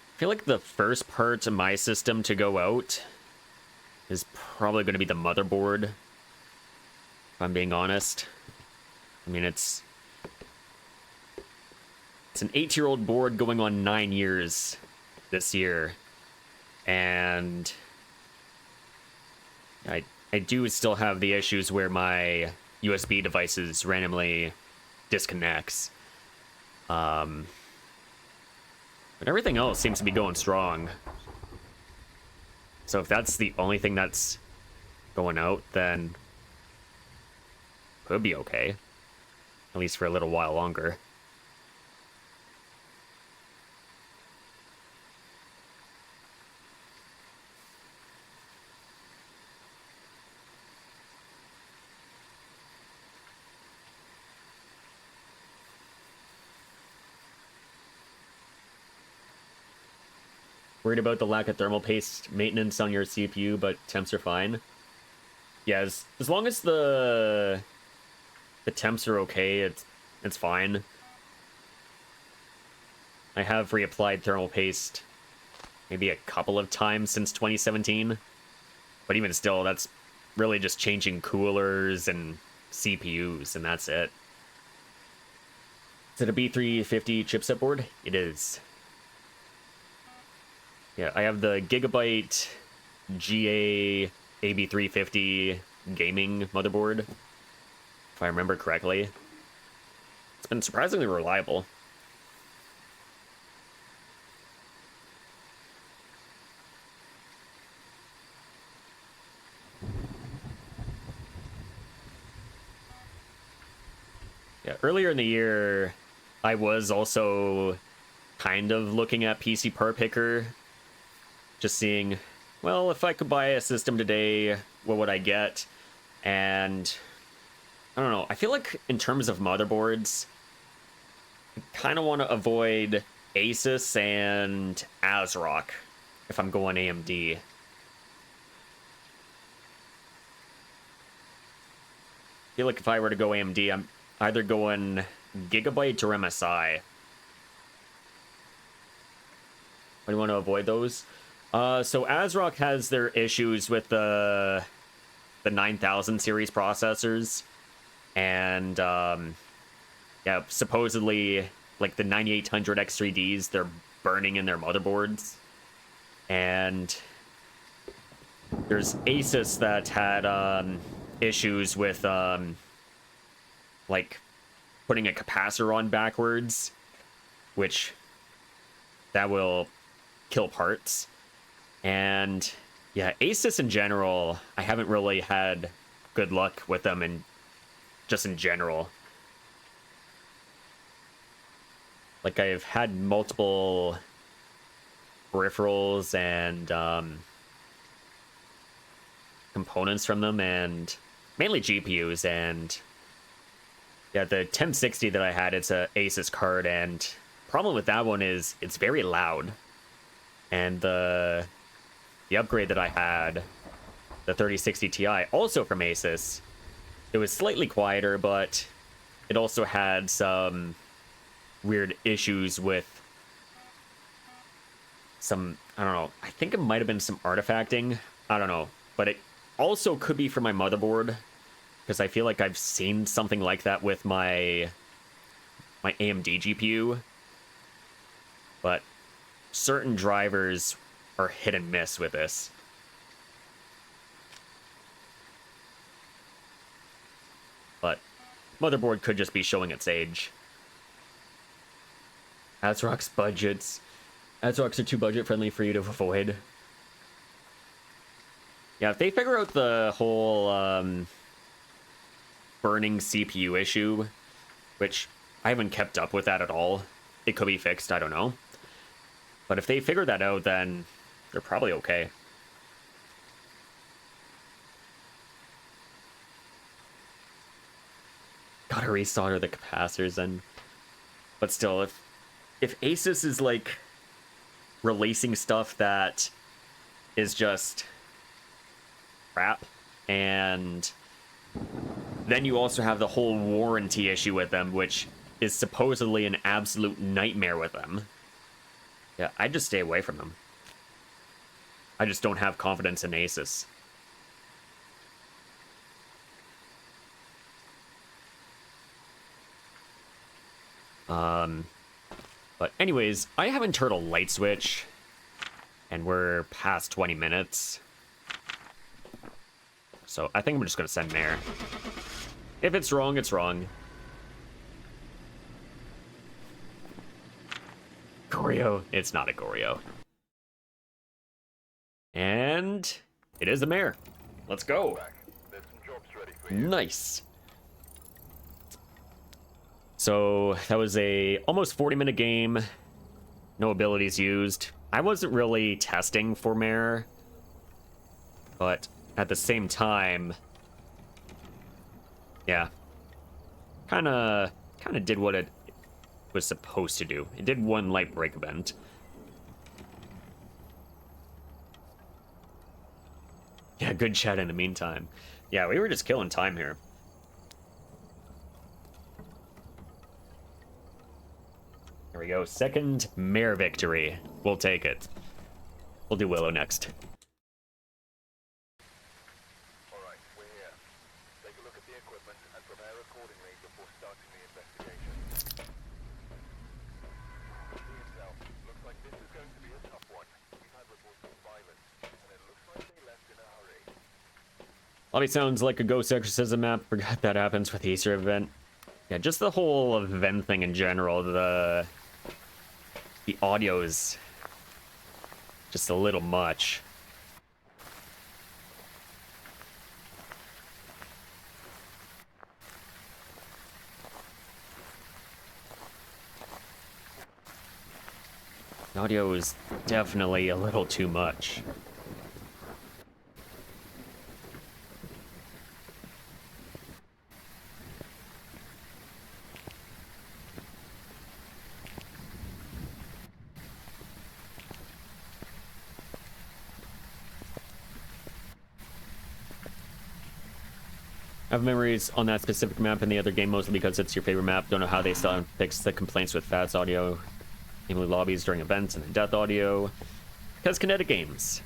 I feel like the first part of my system to go out is probably going to be the motherboard, if I'm being honest. I mean, it's an 8-year-old board going on 9 years this year, and I do still have the issues where my USB devices randomly disconnects. But everything else seems to be going strong. So if that's the only thing that's going out, then could be okay. At least for a little while longer. Worried about the lack of thermal paste maintenance on your CPU, but temps are fine. Yeah, as long as the temps are okay, it's fine. I have reapplied thermal paste maybe a couple of times since 2017, but even still, that's really just changing coolers and CPUs, and that's it. Is it a B350 chipset board? It is. Yeah, I have the Gigabyte GA AB350 gaming motherboard, if I remember correctly. It's been surprisingly reliable. Yeah, earlier in the year, I was also kind of looking at PC Part Picker, just seeing, well, if I could buy a system today, what would I get? And I don't know, I feel like in terms of motherboards, I kind of want to avoid Asus and ASRock if I'm going AMD. I feel like if I were to go AMD, I'm either going Gigabyte or MSI. But you want to avoid those? So ASRock has their issues with the 9000 series processors, and yeah, supposedly like the 9800 X3Ds, they're burning in their motherboards, and there's Asus that had issues with like putting a capacitor on backwards, which that will kill parts. And yeah, Asus in general, I haven't really had good luck with them, and just in general. Like, I've had multiple peripherals and components from them, and mainly GPUs. And yeah, the 1060 that I had, it's a Asus card, and problem with that one is it's very loud. And the upgrade that I had, the 3060 Ti, also from Asus, it was slightly quieter, but it also had some weird issues with some, I don't know, I think it might have been some artifacting, I don't know, but it also could be for my motherboard, because I feel like I've seen something like that with my AMD GPU, but certain drivers are hit and miss with this. But motherboard could just be showing its age. ASRock's budgets. ASRock's are too budget friendly for you to avoid. Yeah, if they figure out the whole burning CPU issue, which I haven't kept up with that at all, it could be fixed, I don't know. But if they figure that out, then they're probably okay. Gotta resolder the capacitors and... But still, if Asus is, like, releasing stuff that is just crap, and then you also have the whole warranty issue with them, which is supposedly an absolute nightmare with them. Yeah, I'd just stay away from them. I just don't have confidence in Asus. But anyways, I haven't turned a light switch, and we're past 20 minutes. So I think I'm just gonna send Mare. If it's wrong, it's wrong. Goryo. It's not a Goryo. And it is a Mare. Let's go. There's some jobs ready for you. Nice. So that was a almost 40-minute game. No abilities used. I wasn't really testing for Mare, but at the same time, yeah, kind of did what it was supposed to do. It did one light break event. Yeah, good chat in the meantime. Yeah, we were just killing time here. There we go. Second Mare victory. We'll take it. We'll do Willow next. All right, we're here. Take a look at the equipment and Lobby sounds like a ghost exorcism map. Forgot that happens with the Easter event. Yeah, just the whole event thing in general. The audio is just a little much. The audio is definitely a little too much. I have memories on that specific map in the other game, mostly because it's your favorite map. Don't know how they still haven't fixed the complaints with FATS audio, namely lobbies during events and the death audio. Because kinetic games.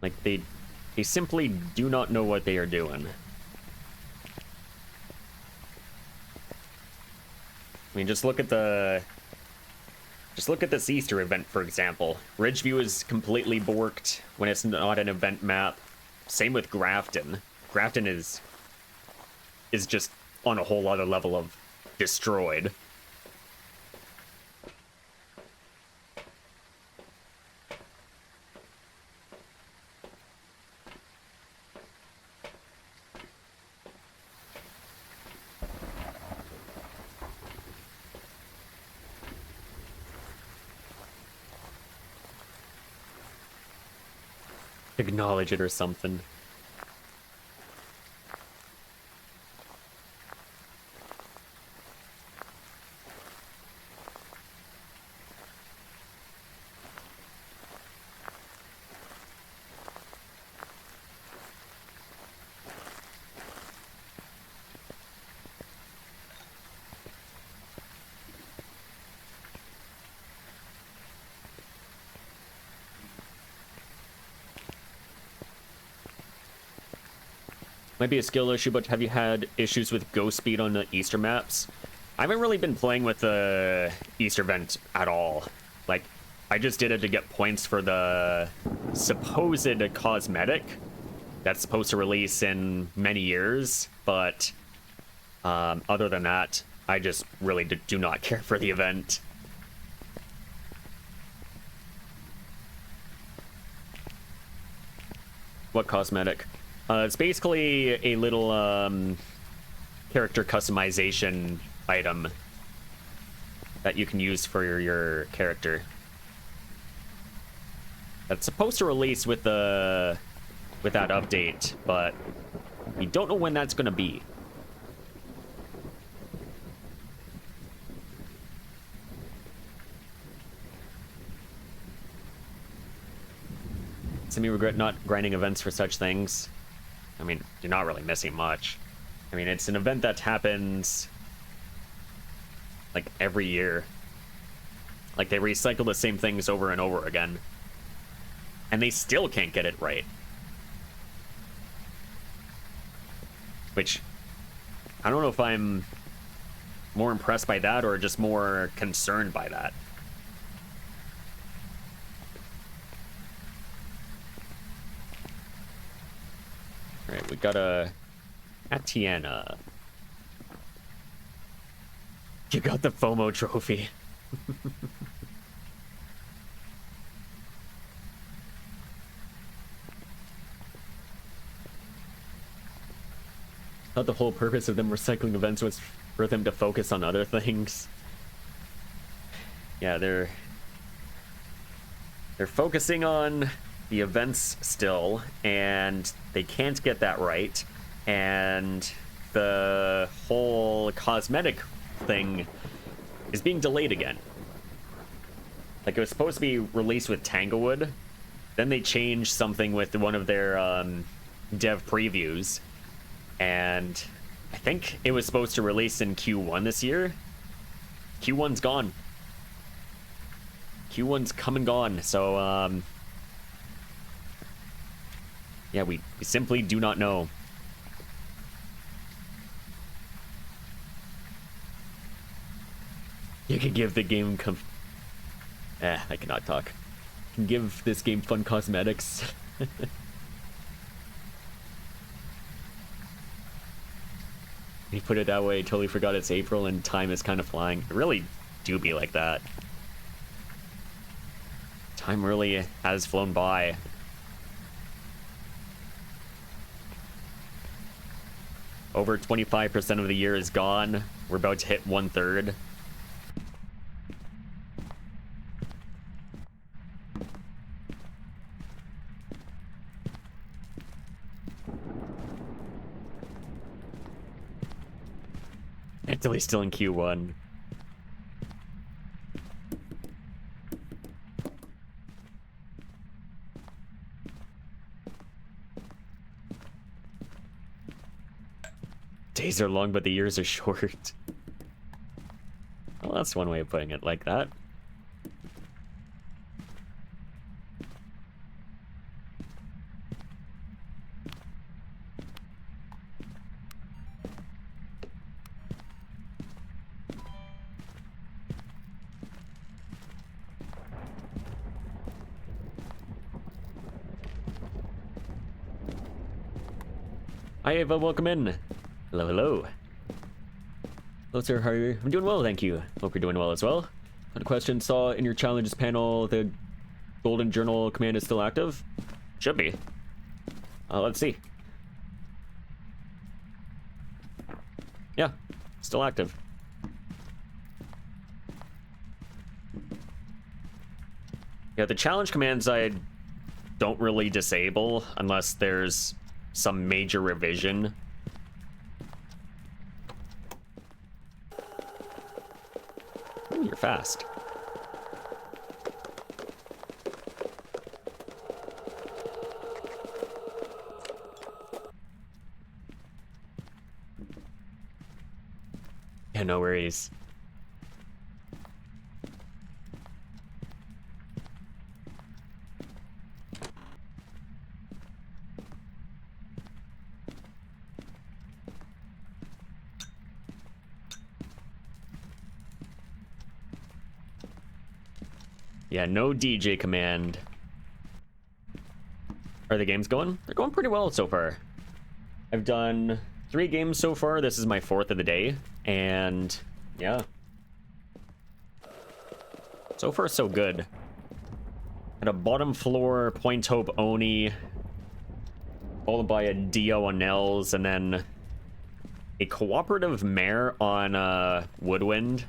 Like, they simply do not know what they are doing. I mean, just look at this Easter event, for example. Ridgeview is completely borked when it's not an event map. Same with Grafton. Grafton is just on a whole other level of destroyed. Acknowledge it or something. Might be a skill issue, but have you had issues with ghost speed on the Easter maps? I haven't really been playing with the Easter event at all. Like, I just did it to get points for the supposed cosmetic that's supposed to release in many years, but other than that, I just really do not care for the event. What cosmetic? It's basically a little character customization item that you can use for your character. That's supposed to release with that update, but we don't know when that's going to be. Semi regret not grinding events for such things. I mean, you're not really missing much. I mean, it's an event that happens like every year. Like, they recycle the same things over and over again. And they still can't get it right. Which, I don't know if I'm more impressed by that or just more concerned by that. Alright, we got a Atiana. You got the FOMO trophy. Thought the whole purpose of them recycling events was for them to focus on other things. Yeah, they're focusing on the events still, and they can't get that right, and the whole cosmetic thing is being delayed again. Like, it was supposed to be released with Tanglewood, then they changed something with one of their dev previews, and I think it was supposed to release in Q1 this year. Q1's gone. Q1's come and gone, so yeah, we simply do not know. You can give the game I cannot talk. Can give this game fun cosmetics. You put it that way, totally forgot it's April and time is kind of flying. It really do be like that. Time really has flown by. Over 25% of the year is gone. We're about to hit 1/3. Italy's still in Q1. Days are long, but the years are short. Well, that's one way of putting it like that. Hi Ava, welcome in. Hello, hello. Hello, sir, how are you? I'm doing well, thank you. Hope you're doing well as well. Got a question. Saw in your challenges panel the Golden Journal command is still active? Should be. Let's see. Yeah, still active. Yeah, the challenge commands I don't really disable unless there's some major revision. Ooh, you're fast. Yeah, no worries. Yeah, no DJ command. Are the games going? They're going pretty well so far. I've done 3 games so far. This is my 4th of the day. And yeah. So far, so good. At a bottom floor, Point Hope Oni. Followed by a Dio on Nels. And then a cooperative mare on Woodwind.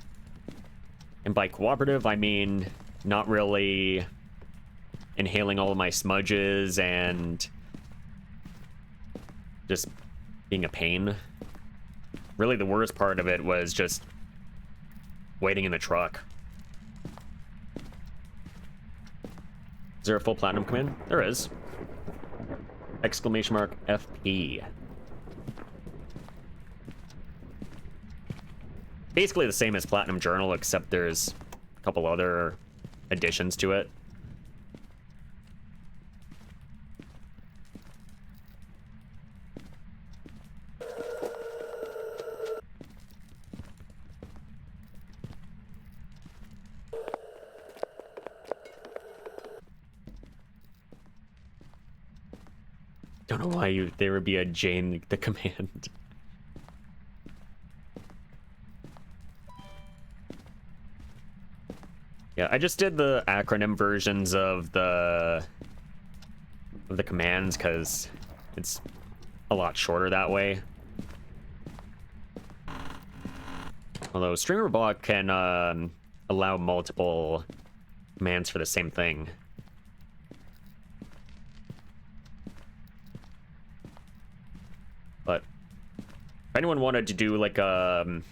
And by cooperative, I mean not really inhaling all of my smudges and just being a pain. Really, the worst part of it was just waiting in the truck. Is there a full platinum command? There is. Exclamation mark FP. Basically the same as Platinum Journal, except there's a couple other additions to it. Don't know why there would be a Jane the command. Yeah, I just did the acronym versions of the commands because it's a lot shorter that way. Although StreamerBot can allow multiple commands for the same thing. But if anyone wanted to do like a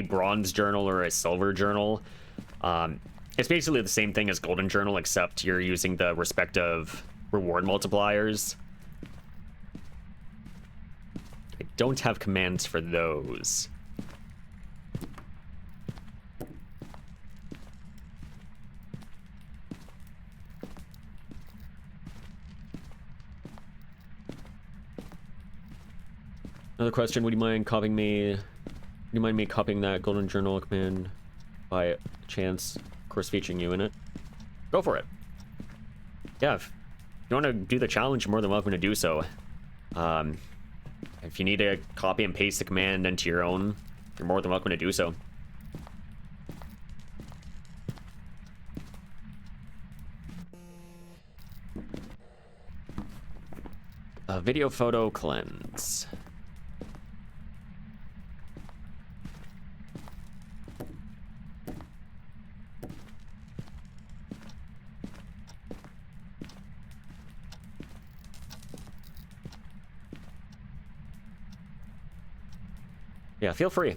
bronze journal or a silver journal, it's basically the same thing as Golden Journal, except you're using the respective reward multipliers. I don't have commands for those. Another question, would you mind copying me? Would you mind me copying that Golden Journal command by chance, of course, featuring you in it, go for it. Yeah, if you want to do the challenge, you're more than welcome to do so. If you need to copy and paste the command into your own, you're more than welcome to do so. Video photo cleanse. Yeah, feel free.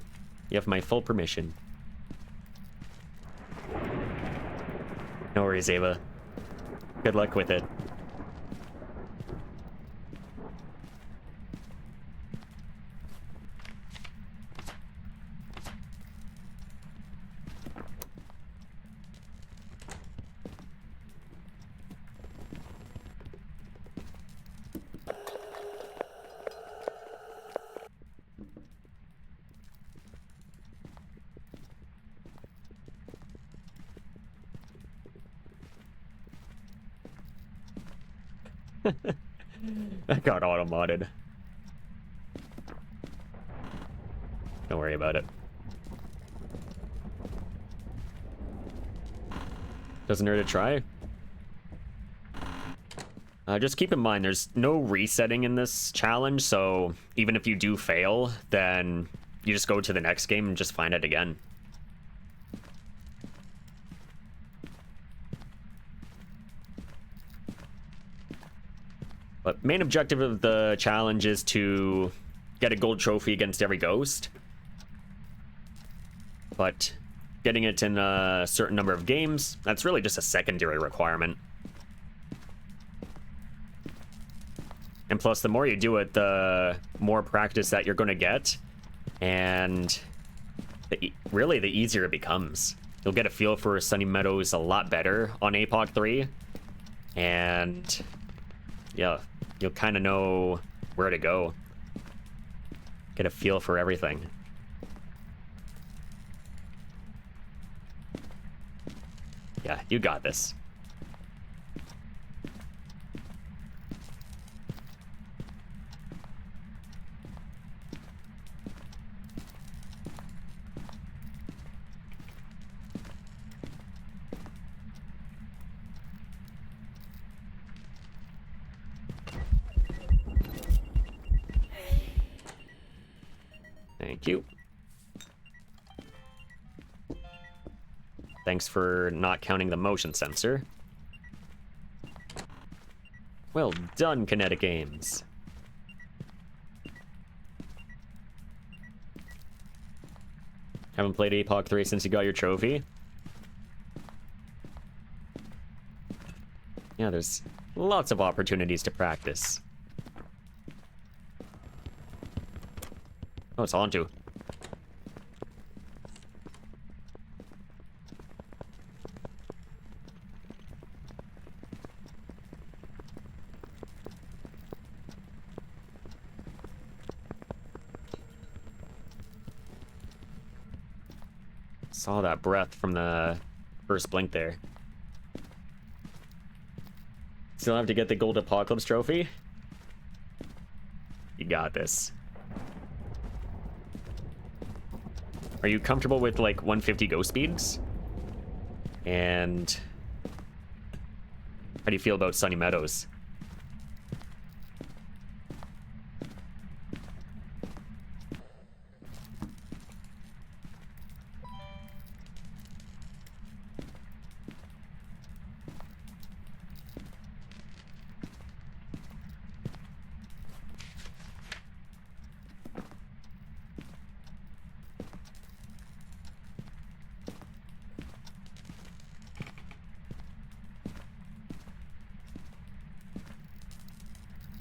You have my full permission. No worries, Ava. Good luck with it. That got auto-modded. Don't worry about it. Doesn't hurt to try. Just keep in mind, there's no resetting in this challenge, so even if you do fail, then you just go to the next game and just find it again. But main objective of the challenge is to get a gold trophy against every ghost. But getting it in a certain number of games, that's really just a secondary requirement. And plus, the more you do it, the more practice that you're going to get. And really, the easier it becomes. You'll get a feel for Sunny Meadows a lot better on Apoc 3. And yeah, you'll kind of know where to go. Get a feel for everything. Yeah, you got this. Thank you. Thanks for not counting the motion sensor. Well done, Kinetic Games. Haven't played Apoc 3 since you got your trophy? Yeah, there's lots of opportunities to practice. Oh, it's on to. Saw that breath from the first blink there. Still have to get the gold apocalypse trophy? You got this. Are you comfortable with like 150 go speeds? And how do you feel about Sunny Meadows?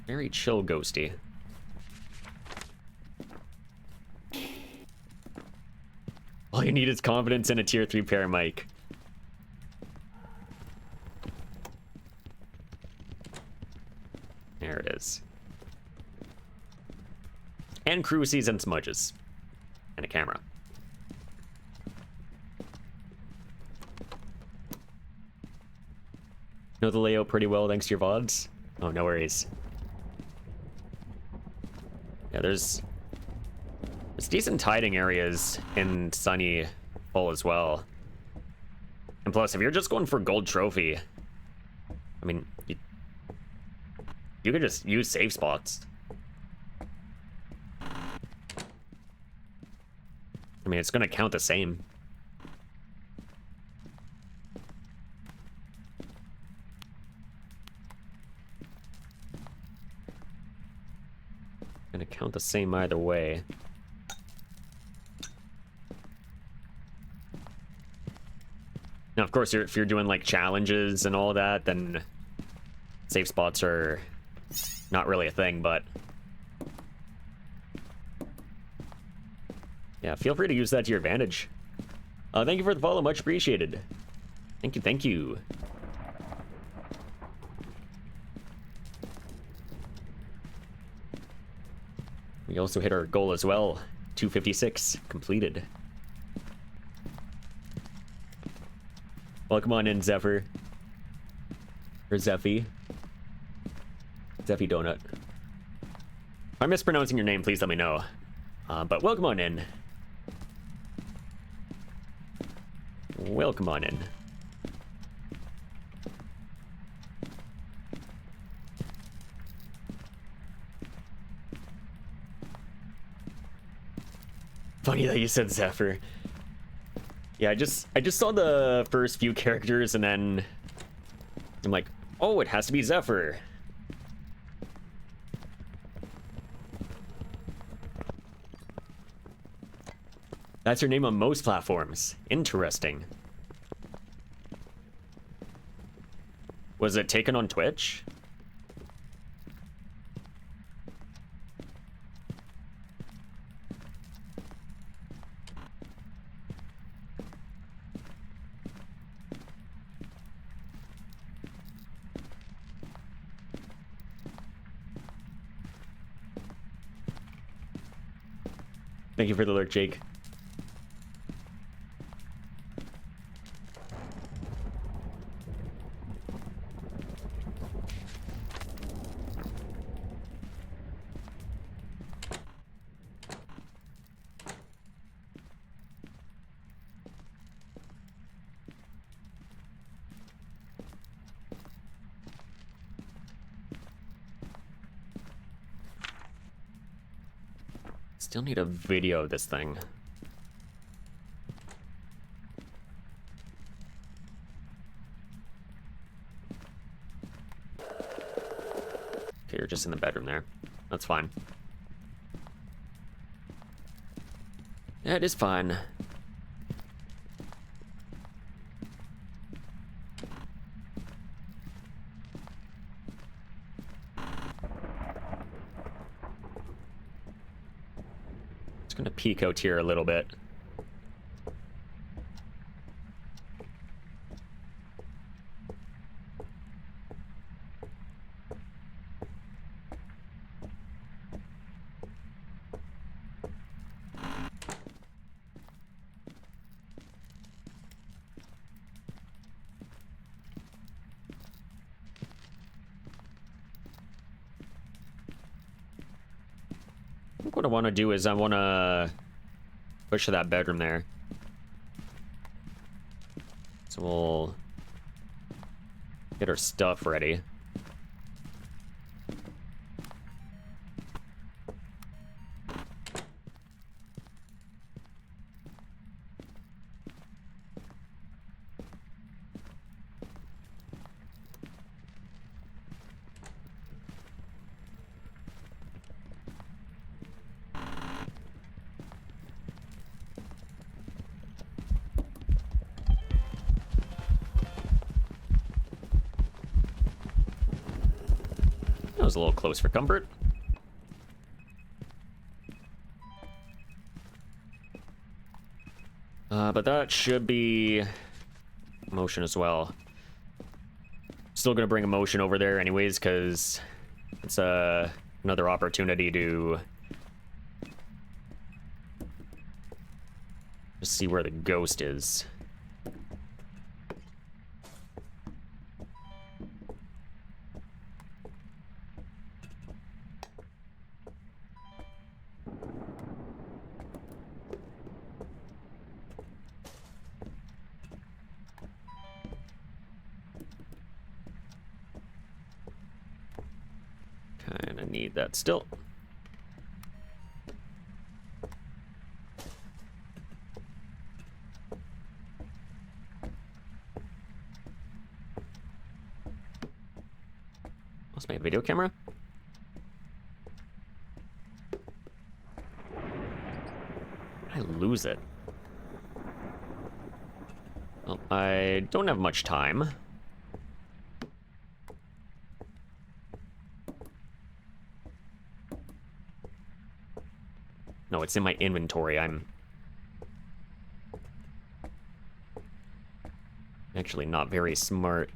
Very chill, ghosty. All you need is confidence in a tier 3 pair mic. There it is. And cruises and smudges. And a camera. Know the layout pretty well thanks to your VODs. Oh, no worries. Yeah, there's decent hiding areas in Sunny Full as well. And plus, if you're just going for gold trophy, I mean, you could just use safe spots. I mean, it's gonna count the same. Gonna count the same either way. Now, of course, if you're doing like challenges and all that, then safe spots are not really a thing, but yeah, feel free to use that to your advantage. Thank you for the follow, much appreciated. Thank you, thank you. We also hit our goal as well. 256 completed. Welcome on in, Zephyr. Or Zeffy. Zeffy Donut. If I'm mispronouncing your name, please let me know. But welcome on in. Welcome on in. Funny that you said Zephyr. Yeah, I just saw the first few characters and then I'm like, oh, it has to be Zephyr. That's your name on most platforms. Interesting. Was it taken on Twitch? Thank you for the lurk, Jake. Still need a video of this thing. Okay, you're just in the bedroom there. That's fine. Yeah, it is fine. Gonna peek out here a little bit. I think what I want to do is I want to push to that bedroom there. So we'll get our stuff ready. That was a little close for comfort. But that should be motion as well. Still gonna bring emotion over there anyways, because it's another opportunity to just see where the ghost is. that still. Lost my video camera. I lose it. Well, I don't have much time. No, it's in my inventory. I'm actually not very smart.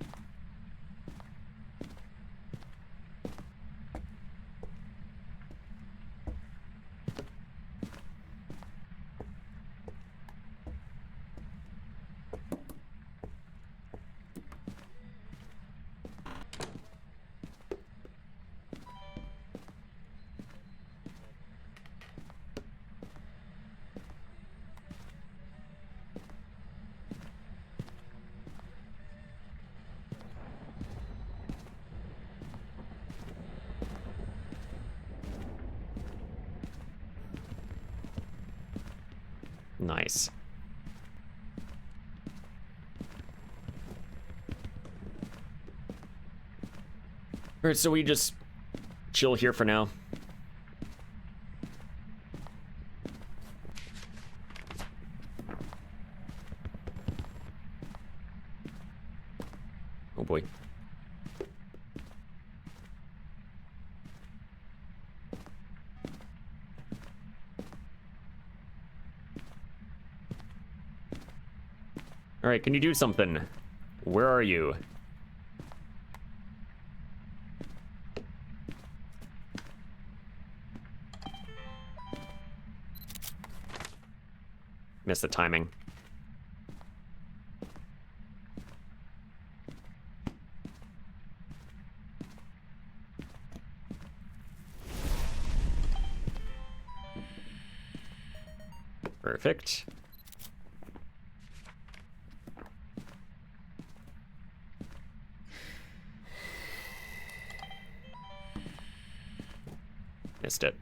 Nice. Alright, so we just chill here for now. Oh boy. Alright, can you do something? Where are you? Missed the timing. Perfect. Missed it.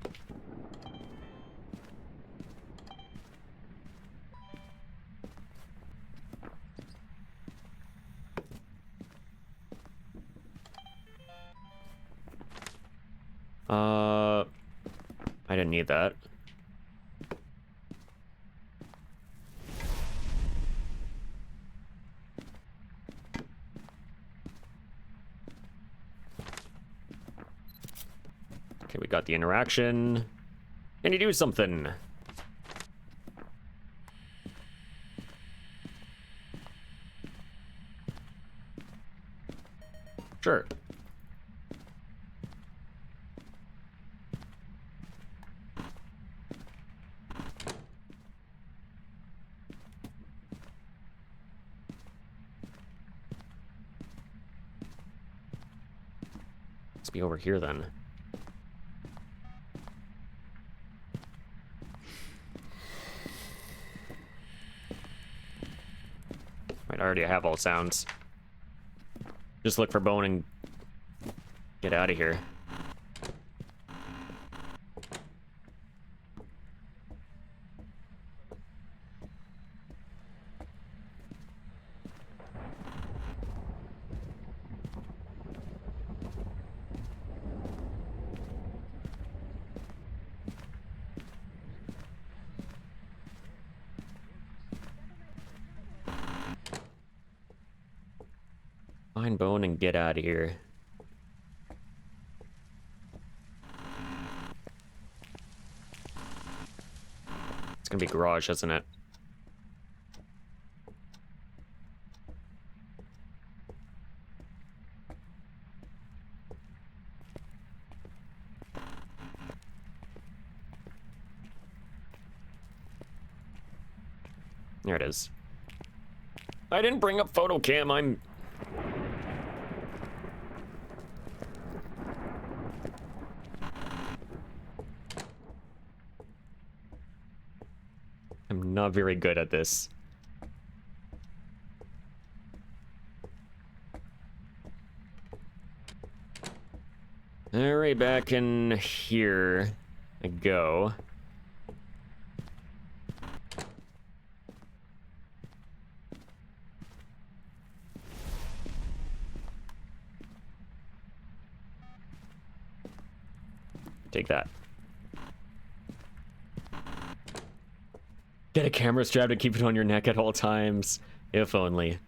I didn't need that. Okay, we got the interaction. Can you do something? Sure. Let's be over here then. Right, I already have all sounds. Just look for bone and get out of here. Find bone and get out of here. It's gonna be garage, isn't it? There it is. I didn't bring up photo cam. I'm not very good at this. Alright. Right back in here I go. Take that. Get a camera strap to keep it on your neck at all times. If only.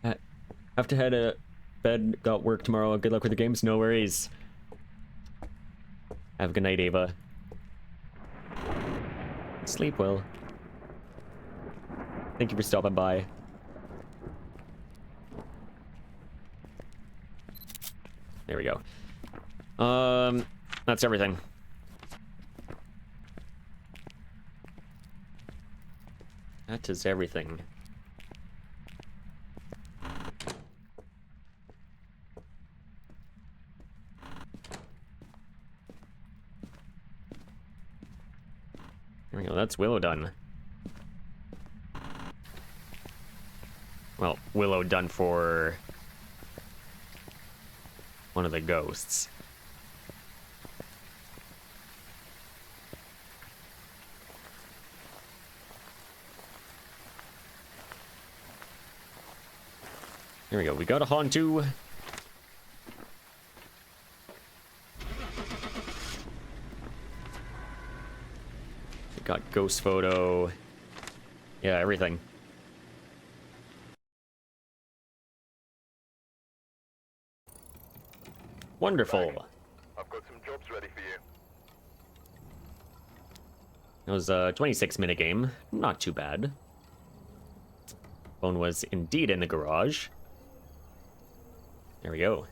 Have to head to bed. Got work tomorrow. Good luck with the games. No worries. Have a good night, Ava. Sleep well. Thank you for stopping by. There we go. That's everything. That is everything. There we go, that's Willow done. Well, Willow done for one of the ghosts. Here we go, we got a Hantu. We got ghost photo. Yeah, everything. Wonderful. I've got some jobs ready for you. It was a 26-minute game. Not too bad. Phone was indeed in the garage. There we go.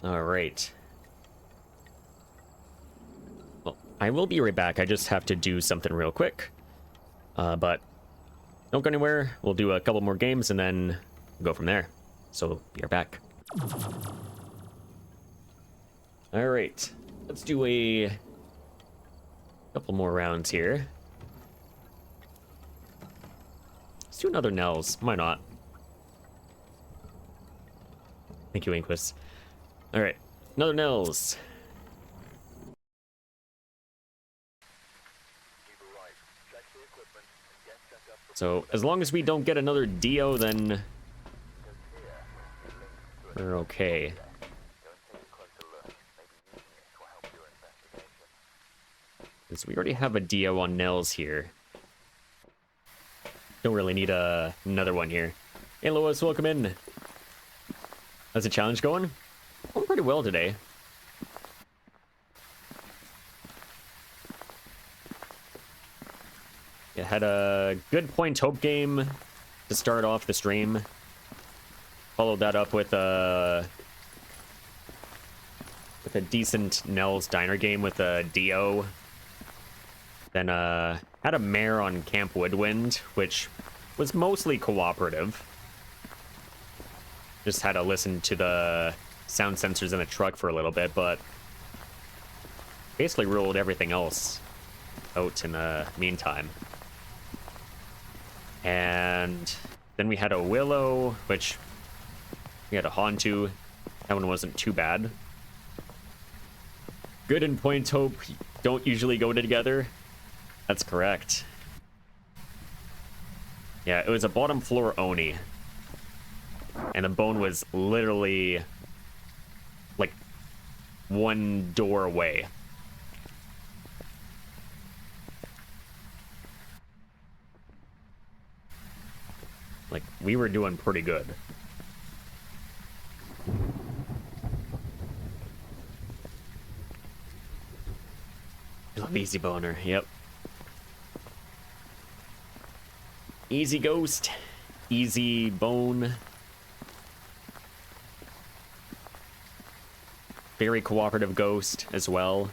All right. Well, I will be right back. I just have to do something real quick. But don't go anywhere. We'll do a couple more games and then go from there. So be right back. All right. Let's do a couple more rounds here. Let's do another Nels. Why not? Thank you, Inquis. All right, another Nels. So as long as we don't get another Dio, then we're okay. Because we already have a Dio on Nels here. Don't really need another one here. Hey, Lois, welcome in. How's the challenge going? Going pretty well today. It had a good point hope game to start off the stream. Followed that up with a decent Nels Diner game with a Dio. Then had a mare on Camp Woodwind, which was mostly cooperative. Just had to listen to the sound sensors in the truck for a little bit, but basically ruled everything else out in the meantime. And then we had a Willow, which we had a Hantu. That one wasn't too bad. Good and Point Hope don't usually go together. That's correct. Yeah, it was a bottom floor Oni. And the bone was literally like one door away. Like, we were doing pretty good. I love Easy Boner, yep. Easy Ghost, Easy Bone. Very cooperative Ghost as well.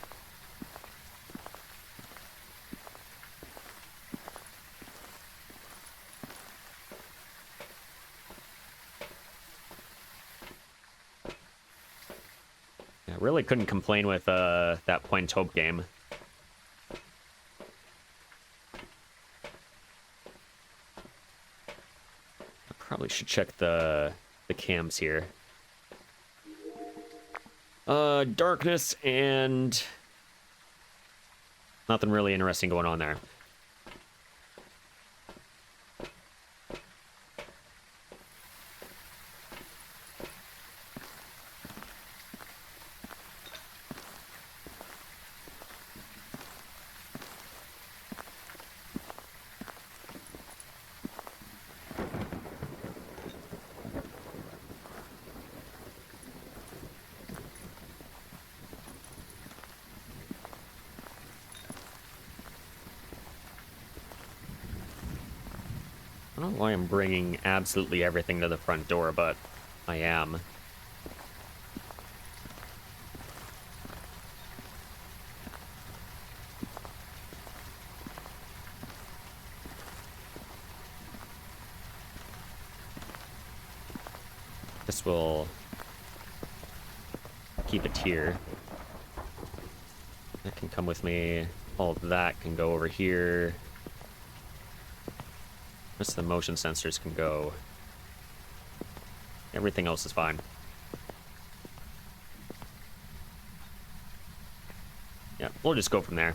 Yeah, really couldn't complain with that Point Hope game. Probably Probably should check the cams here. Darkness and nothing really interesting going on there. I don't know why I'm bringing absolutely everything to the front door, but I am. This will keep it here. That can come with me. All of that can go over here. Rest of the motion sensors can go. Everything else is fine. Yeah, we'll just go from there.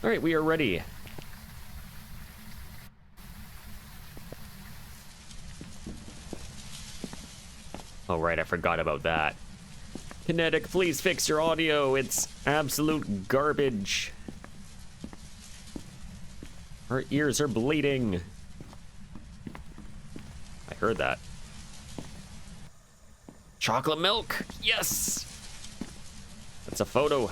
All right, we are ready. Oh, right, I forgot about that. Kinetic, please fix your audio. It's absolute garbage. Our ears are bleeding. I heard that. Chocolate milk. Yes. That's a photo.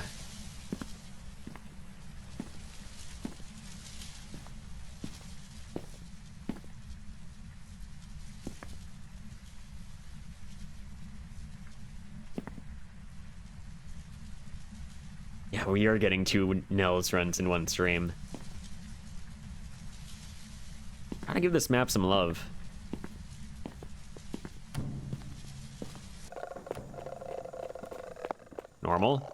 Yeah, we are getting 2 Nels runs in one stream. Gotta give this map some love. Normal.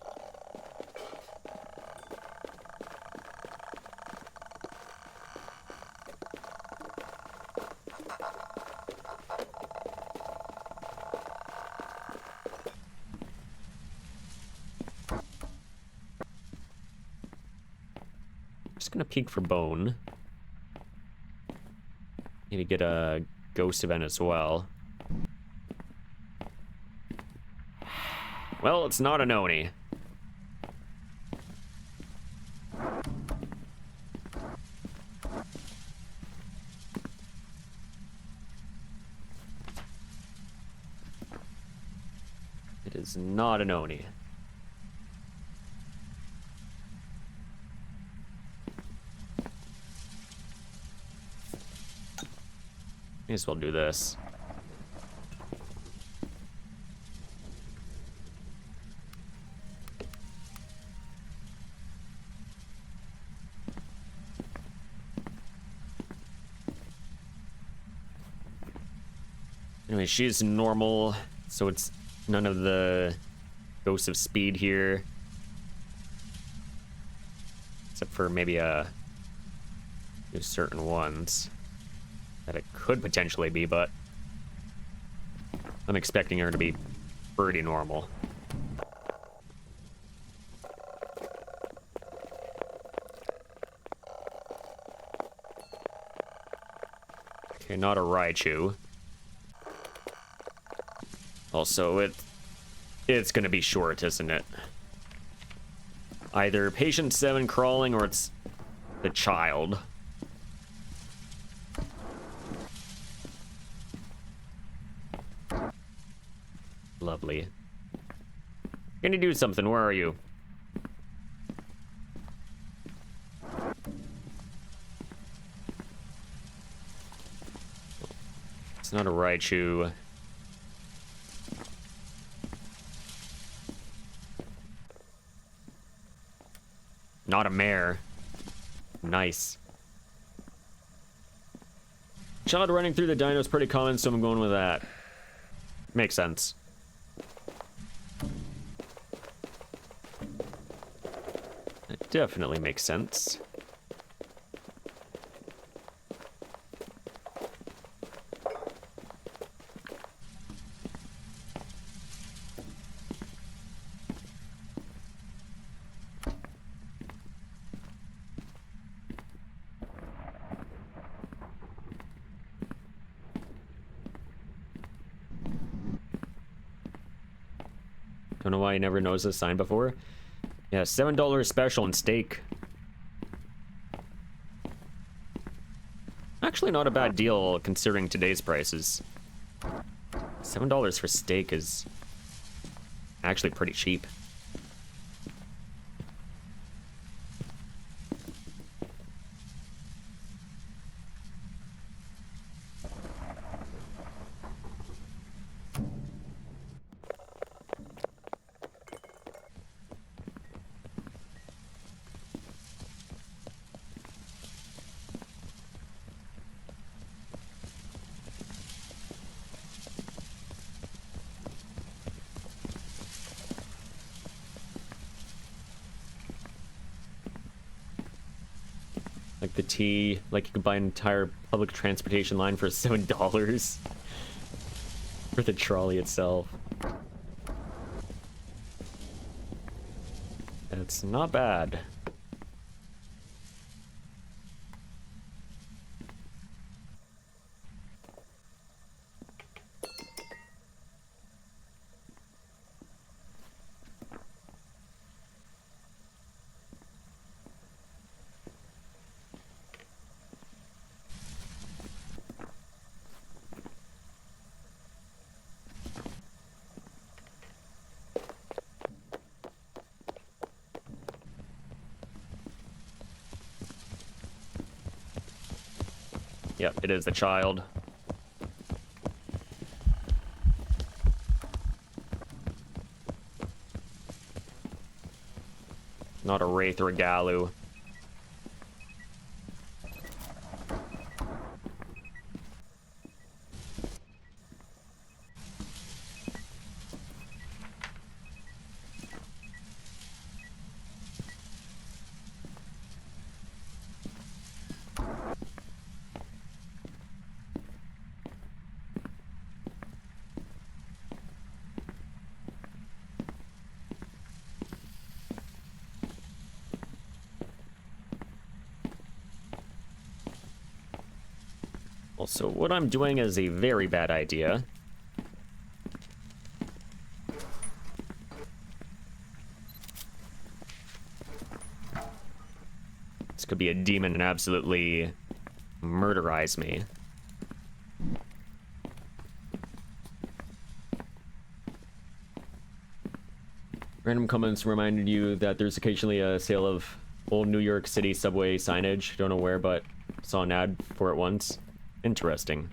Just gonna peek for bone. Maybe get a ghost event as well. Well, it's not an Oni. It is not an Oni. May as well do this. Anyway, she's normal, so it's none of the ghosts of speed here. Except for maybe there's certain ones that it could potentially be, but I'm expecting her to be pretty normal. Okay, not a Raichu. Also, it's gonna be short, isn't it? Either Patient 7 crawling or it's the child. Lovely. Can you do something? Where are you? It's not a Raichu. Not a mare. Nice. Child running through the dino is pretty common, so I'm going with that. Makes sense. definitely makes sense. Don't know why I never noticed this sign before. Yeah, $7 special on steak. Actually not a bad deal considering today's prices. $7 for steak is actually pretty cheap. Like the tea, like you could buy an entire public transportation line for $7 for the trolley itself. That's not bad. Yep, it is the child. Not a wraith or a Galu. Also, what I'm doing is a very bad idea. This could be a demon and absolutely murderize me. Random comments reminded you that there's occasionally a sale of old New York City subway signage. Don't know where, but saw an ad for it once. Interesting.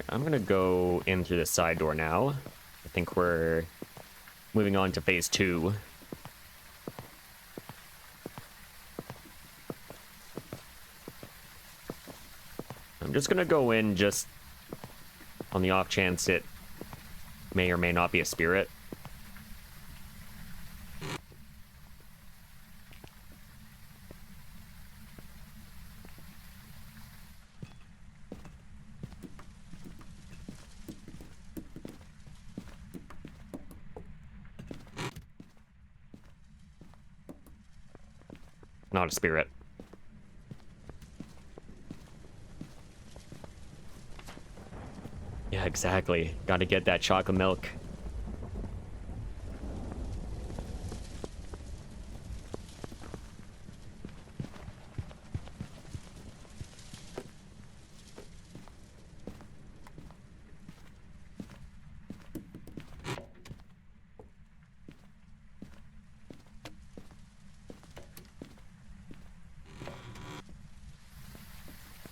I'm gonna go in through the side door now. I think we're moving on to phase 2. I'm just gonna go in just on the off chance it may or may not be a spirit. Not a spirit. Yeah, exactly. Gotta get that chocolate milk.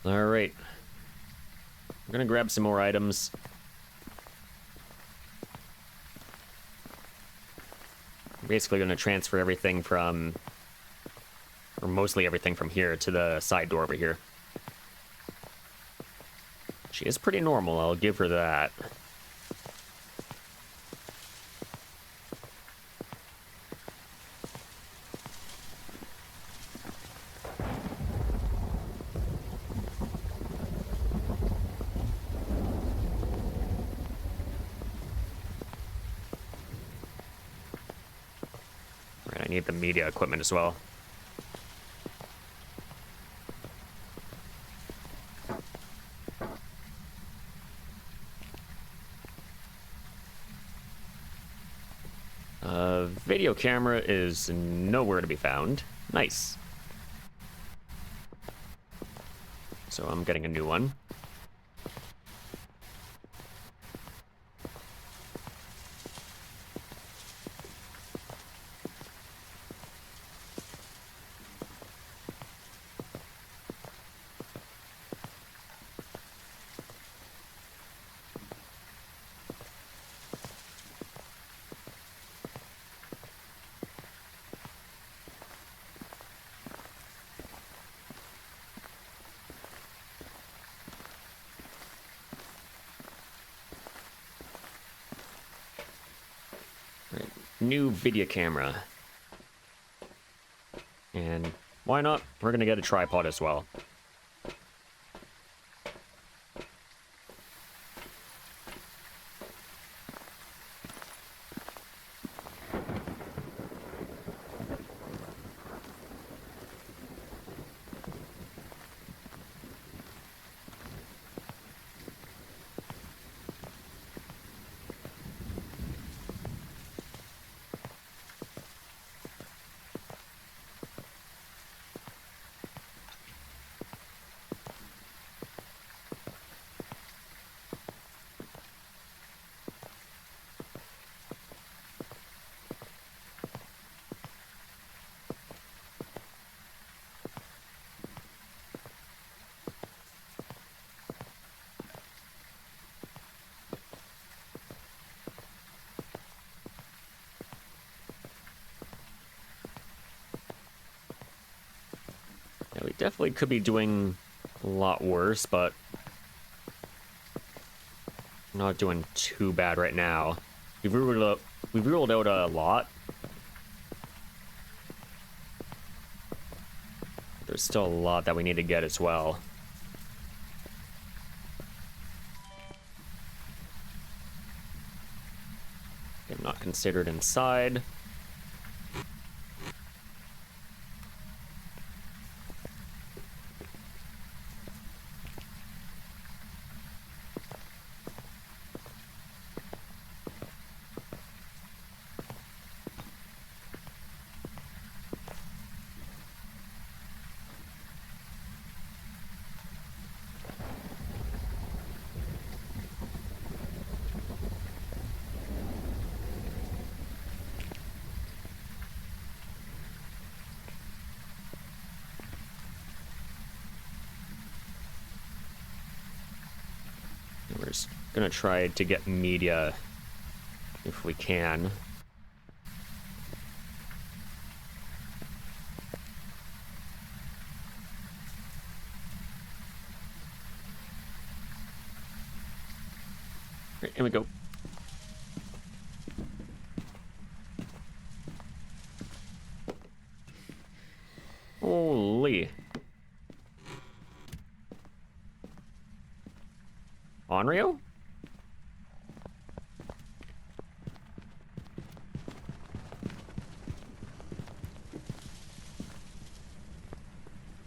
All right. I'm gonna grab some more items. I'm basically gonna transfer everything from, or mostly everything from here to the side door over here. She is pretty normal, I'll give her that. Right, I need the media equipment as well. Video camera is nowhere to be found. Nice. So I'm getting a new one. Right, new video camera. And why not? We're gonna get a tripod as well. Yeah, we definitely could be doing a lot worse, but not doing too bad right now. We've ruled out a lot. There's still a lot that we need to get as well. I'm not considered inside. We're just gonna try to get media if we can. Right, here we go. Holy. Onryo?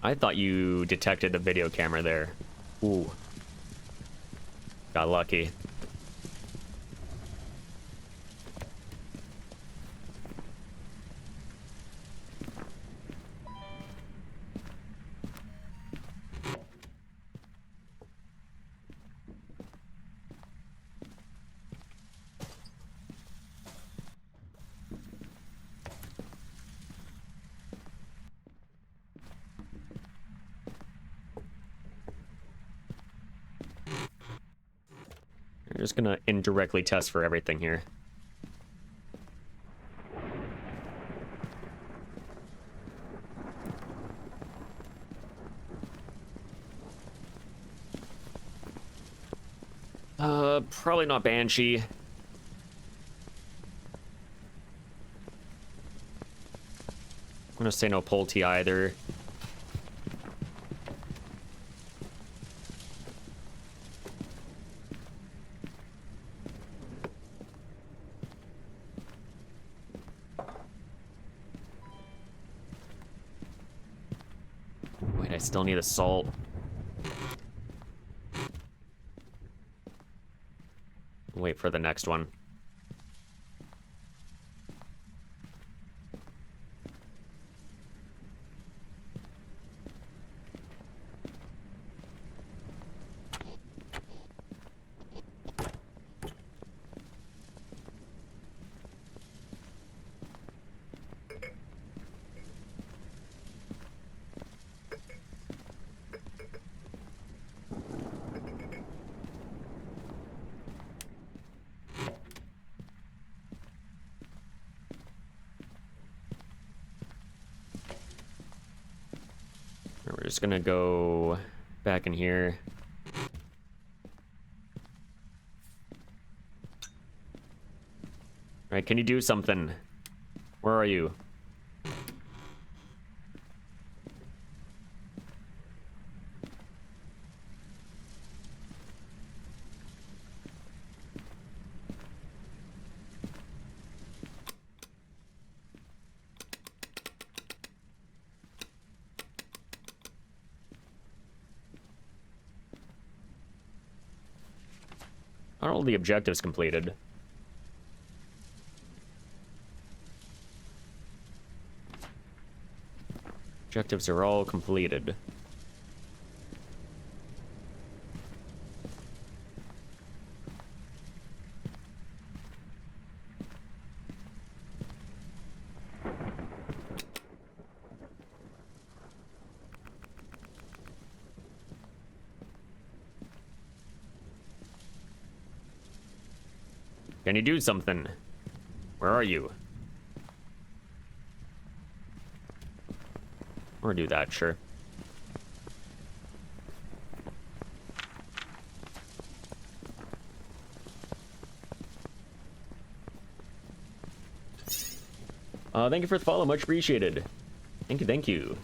I thought you detected the video camera there. Ooh. Got lucky. just gonna indirectly test for everything here. Probably not Banshee. I'm gonna say no Pulte either. Wait, I still need assault. Wait for the next one. We're just gonna go back in here. All right, can you do something? Where are you? Are all the objectives completed? Objectives are all completed. Can you do something? Where are you? Or do that, sure. Thank you for the follow, much appreciated. Thank you, thank you.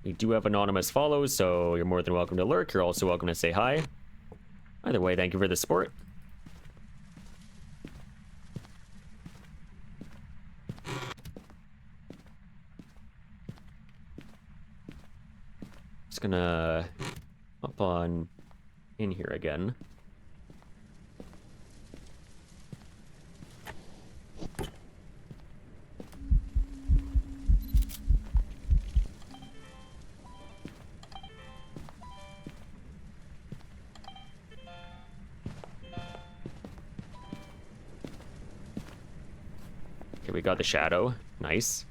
We do have anonymous follows, so you're more than welcome to lurk. You're also welcome to say hi. Either way, thank you for the support. Just gonna hop on in here again. Okay, we got the shadow. Nice.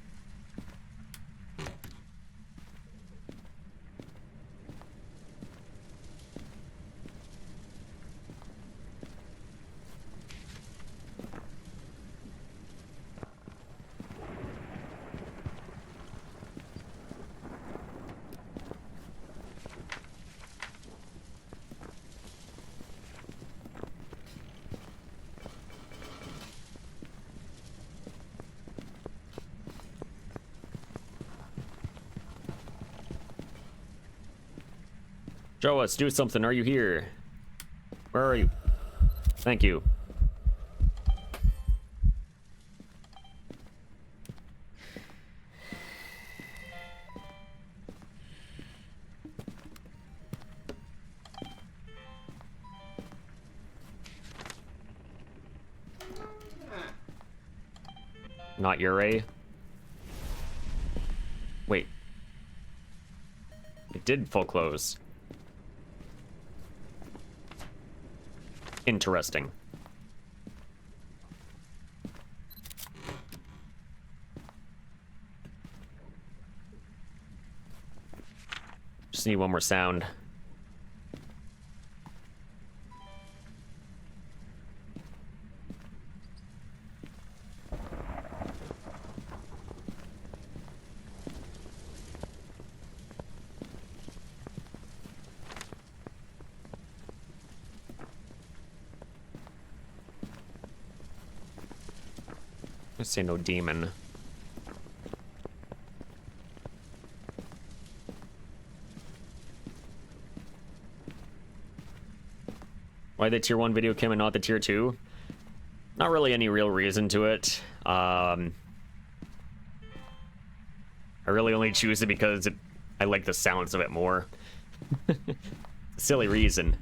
Joe, let's do something. Are you here? Where are you? Thank you. Not your A. Wait. It did full close. Interesting. Just need one more sound. Let's say no demon. Why the tier 1 video cam and not the tier 2? Not really any real reason to it. I really only choose it because I like the sounds of it more. Silly reason.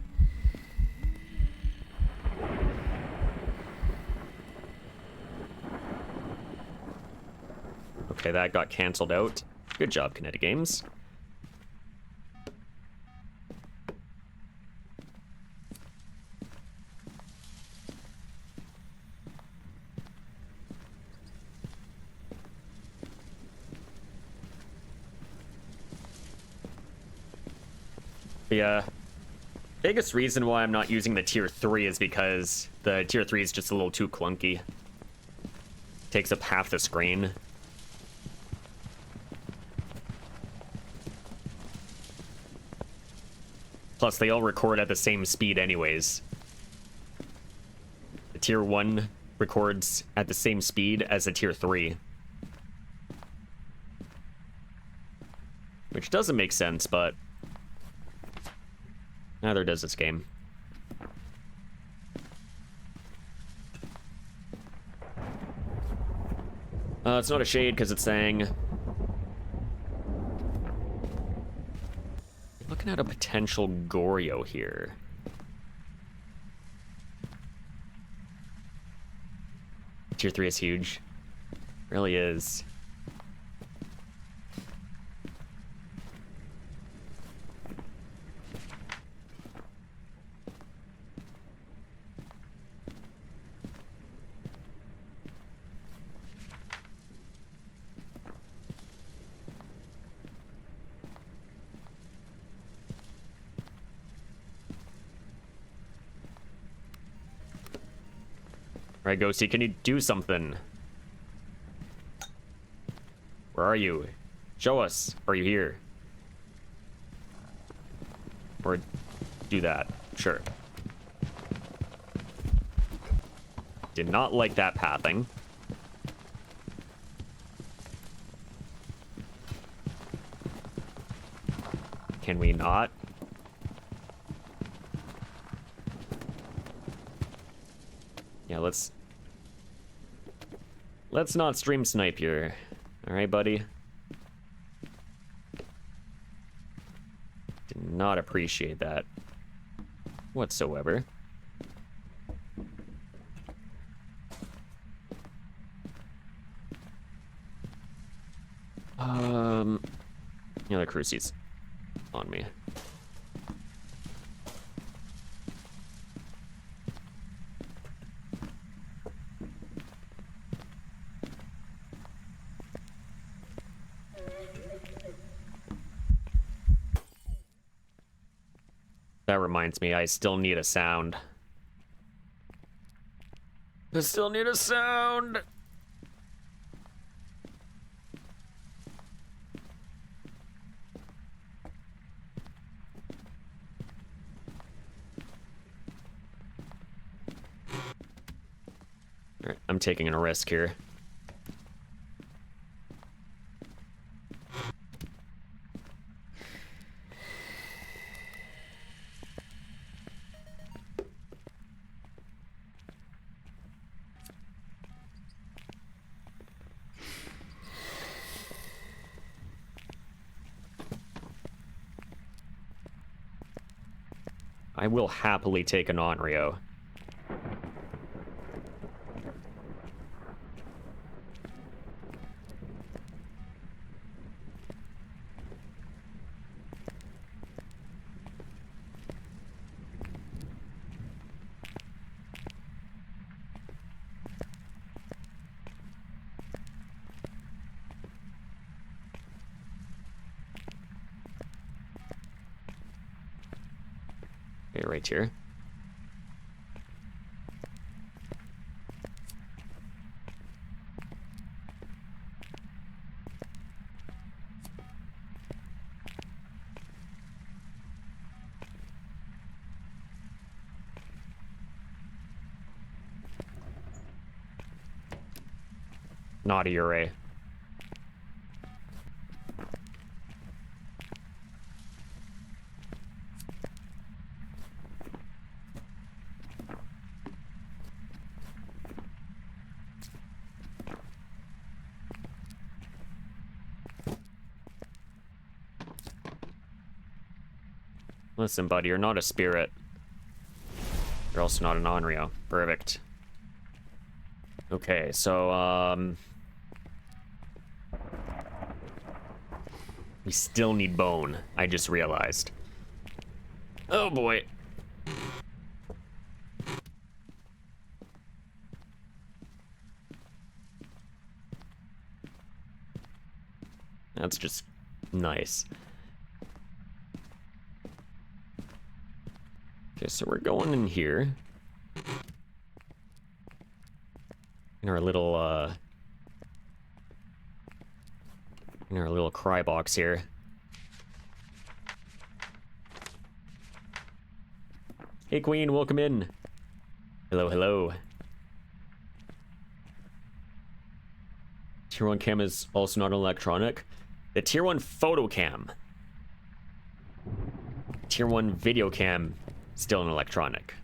Okay, that got canceled out. Good job, Kinetic Games. The biggest reason why I'm not using the tier 3 is because the tier 3 is just a little too clunky. Takes up half the screen. Plus, they all record at the same speed anyways. The tier 1 records at the same speed as the tier 3. Which doesn't make sense, but neither does this game. It's not a shade because it's saying... Looking at a potential Goryo here. Tier 3 is huge. Really is. Alright, Ghosty, can you do something? Where are you? Show us. Are you here? Or do that. Sure. Did not like that pathing. Can we not? Yeah, let's not stream snipe here. All right, buddy. Did not appreciate that whatsoever. The other crucie's on me. That reminds me, I still need a sound. I still need a sound! Alright, I'm taking a risk here. I will happily take an Onryo. Okay, right here. Naughty array. Listen, buddy, you're not a spirit. You're also not an Onryo. Perfect. Okay, so, we still need bone, I just realized. Oh, boy. That's just nice. Okay, so we're going in here. In our little, cry box here. Hey, Queen, welcome in. Hello, hello. Tier 1 cam is also not electronic. The Tier 1 photo cam. Tier 1 video cam, still an electronic.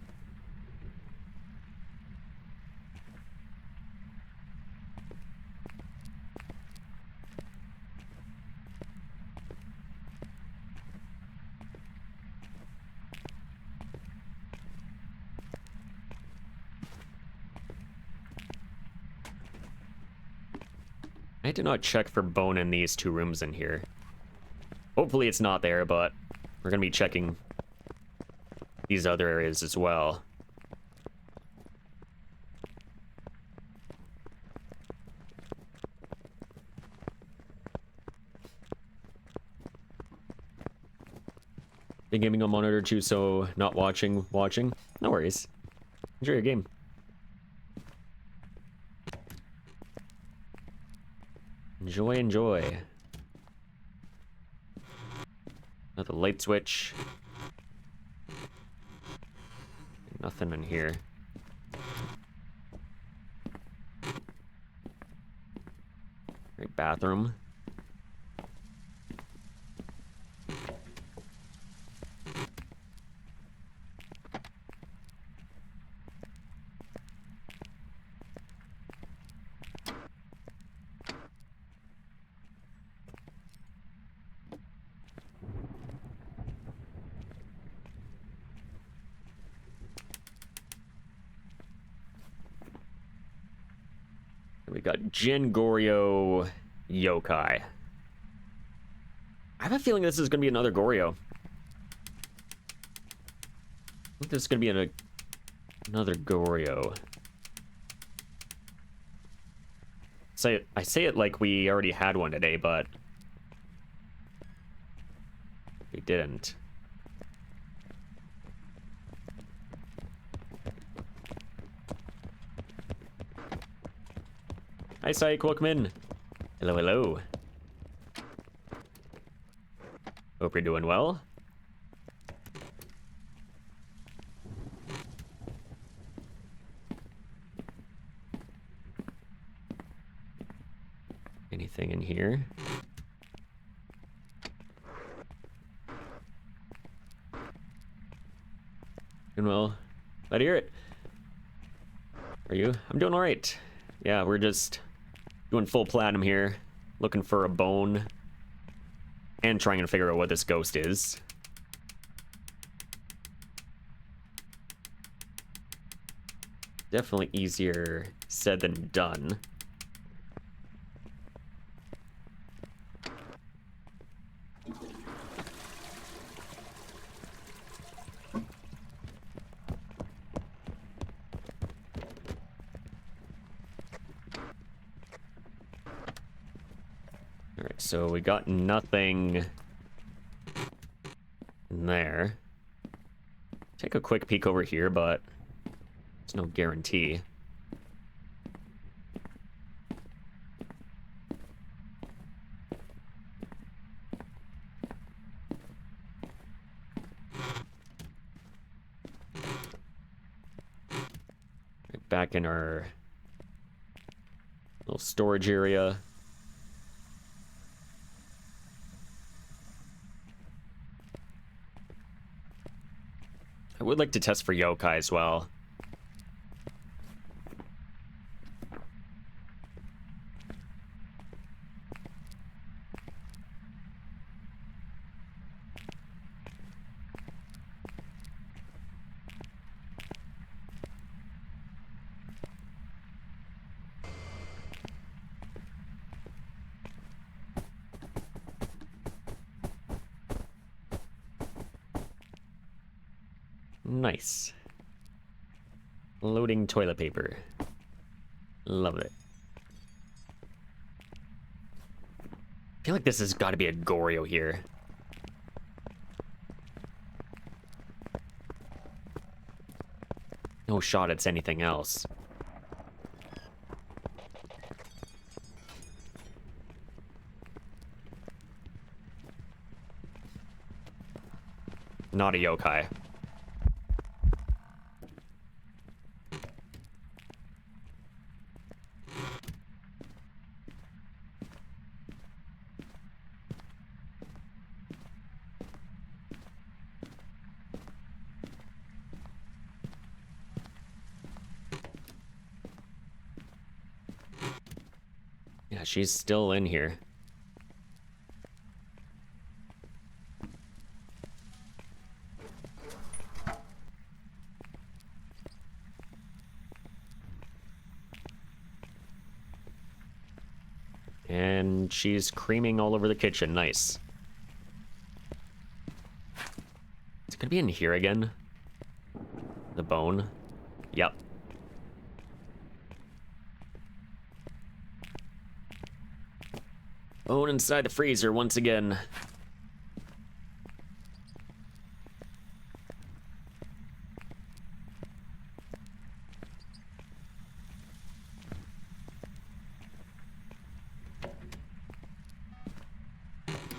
I did not check for bone in these two rooms in here. Hopefully it's not there, but we're gonna be checking these other areas as well. Been gaming on monitor too, so not watching. No worries. Enjoy your game. Enjoy. Another light switch. Nothing in here. Great bathroom. We got Jin Goryo Yokai. I have a feeling this is going to be another Goryo. I think this is going to be another Goryo. I say it like we already had one today, but we didn't. Hi, Psych, welcome in. Hello, hello. Hope you're doing well. Anything in here? Doing well. Glad to hear it. Are you? I'm doing all right. Yeah, we're just doing full platinum here, looking for a bone, and trying to figure out what this ghost is. Definitely easier said than done. Alright, so we got nothing in there. take a quick peek over here, but there's no guarantee. Right back in our little storage area. I would like to test for yokai as well. Nice. Loading toilet paper. Love it. I feel like this has got to be a Goryo here. No shot it's anything else. Not a yokai. Yeah, she's still in here. And she's creaming all over the kitchen. Nice. It's gonna be in here again. The bone. Yep. Bone inside the freezer once again.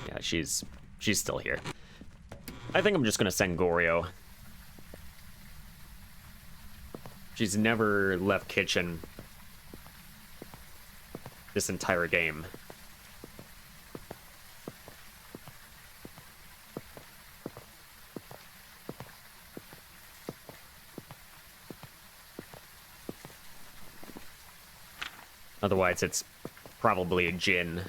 Yeah, she's still here. I think I'm just gonna send Goryo. She's never left kitchen this entire game. Otherwise, it's probably a Jin.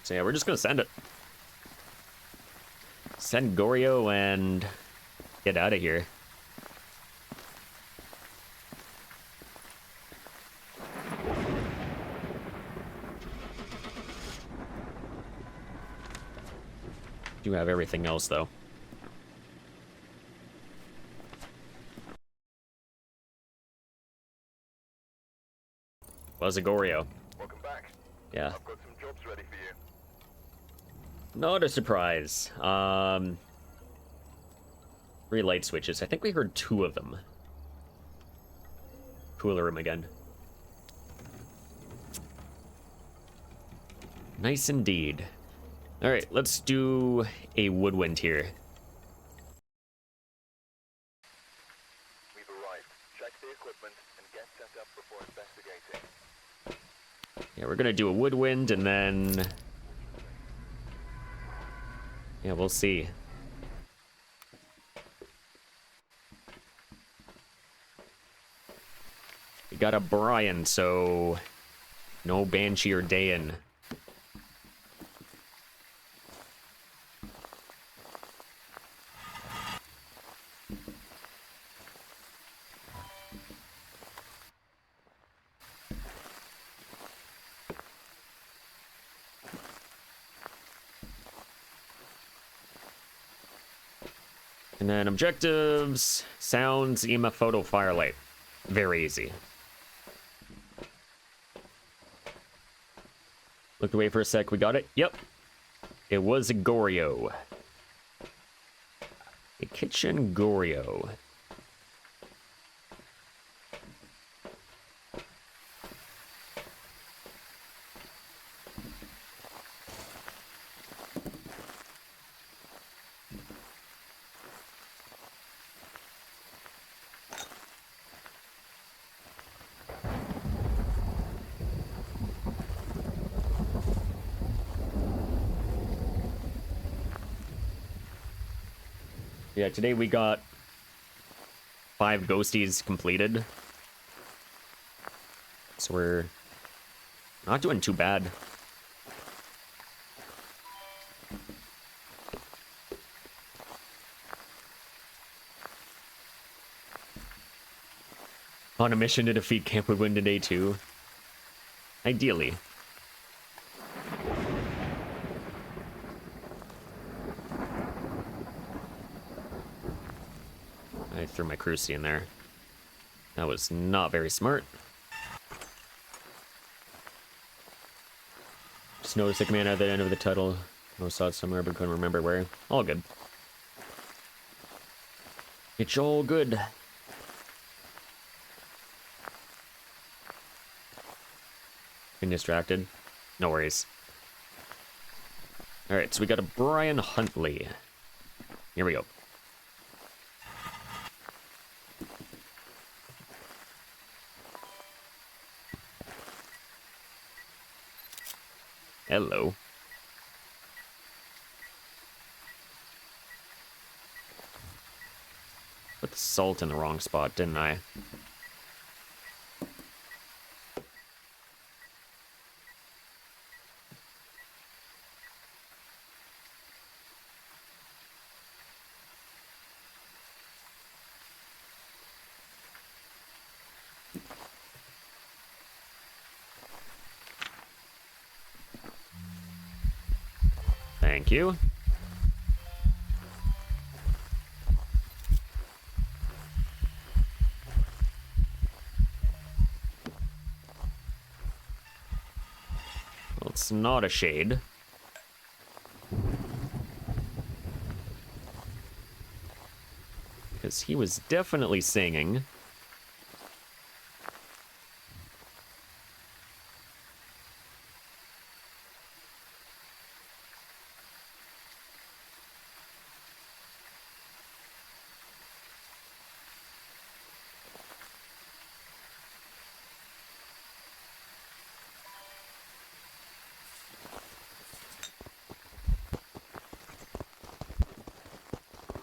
So yeah, we're just gonna send it. Send Goryo and get out of here. Do have everything else though. Was a Goryo. Welcome back. Yeah. I've got some jobs ready for you. Not a surprise. 3 light switches. I think we heard 2 of them. Cooler room again. Nice indeed. Alright, let's do a woodwind here. We've arrived. Check the equipment and get set up before investigating. Yeah, we're gonna do a woodwind and then... yeah, we'll see. We got a Brian, so... no Banshee or Dayan. And then objectives, sounds, EMF, photo, firelight. Very easy. Looked away for a sec, we got it? Yep. It was a Goryo. A kitchen Goryo. Yeah, today we got 5 ghosties completed. So we're not doing too bad. On a mission to defeat Camp Woodwind today too. Ideally. I threw my cruci in there. That was not very smart. Just noticed the command at the end of the title. I saw it somewhere but couldn't remember where. All good. It's all good. Been distracted. No worries. Alright, so we got a Brian Huntley. Here we go. Hello. Put the salt in the wrong spot, didn't I? Thank you. Well, it's not a shade. Because he was definitely singing.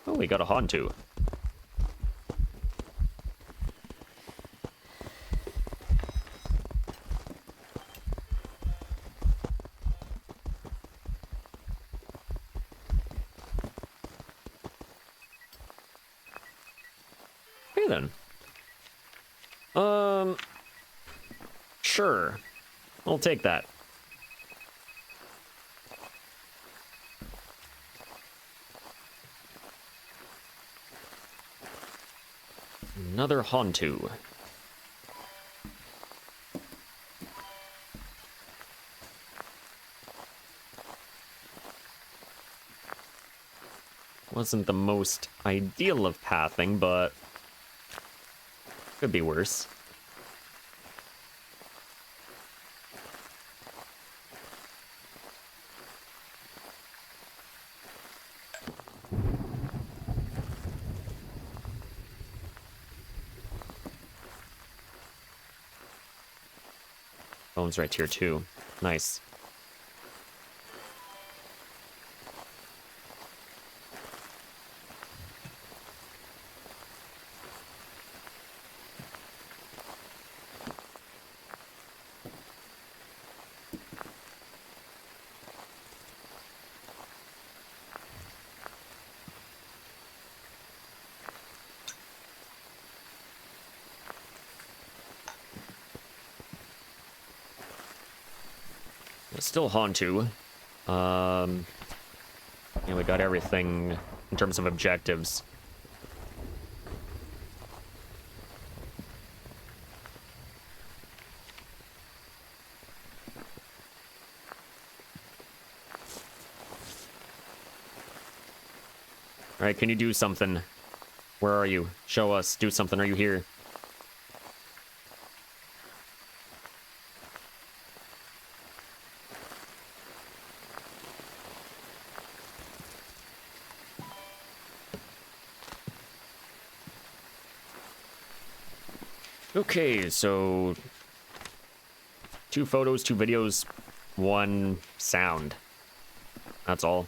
Oh, we got a Hantu. Okay then. Sure. I'll take that. Another Hantu. Wasn't the most ideal of pathing, but could be worse. Phone's right here too. Nice. It's still Hantu. Yeah, we got everything in terms of objectives. All right, can you do something? Where are you? Show us. Do something. Are you here? Okay, so 2 photos, 2 videos, 1 sound. That's all.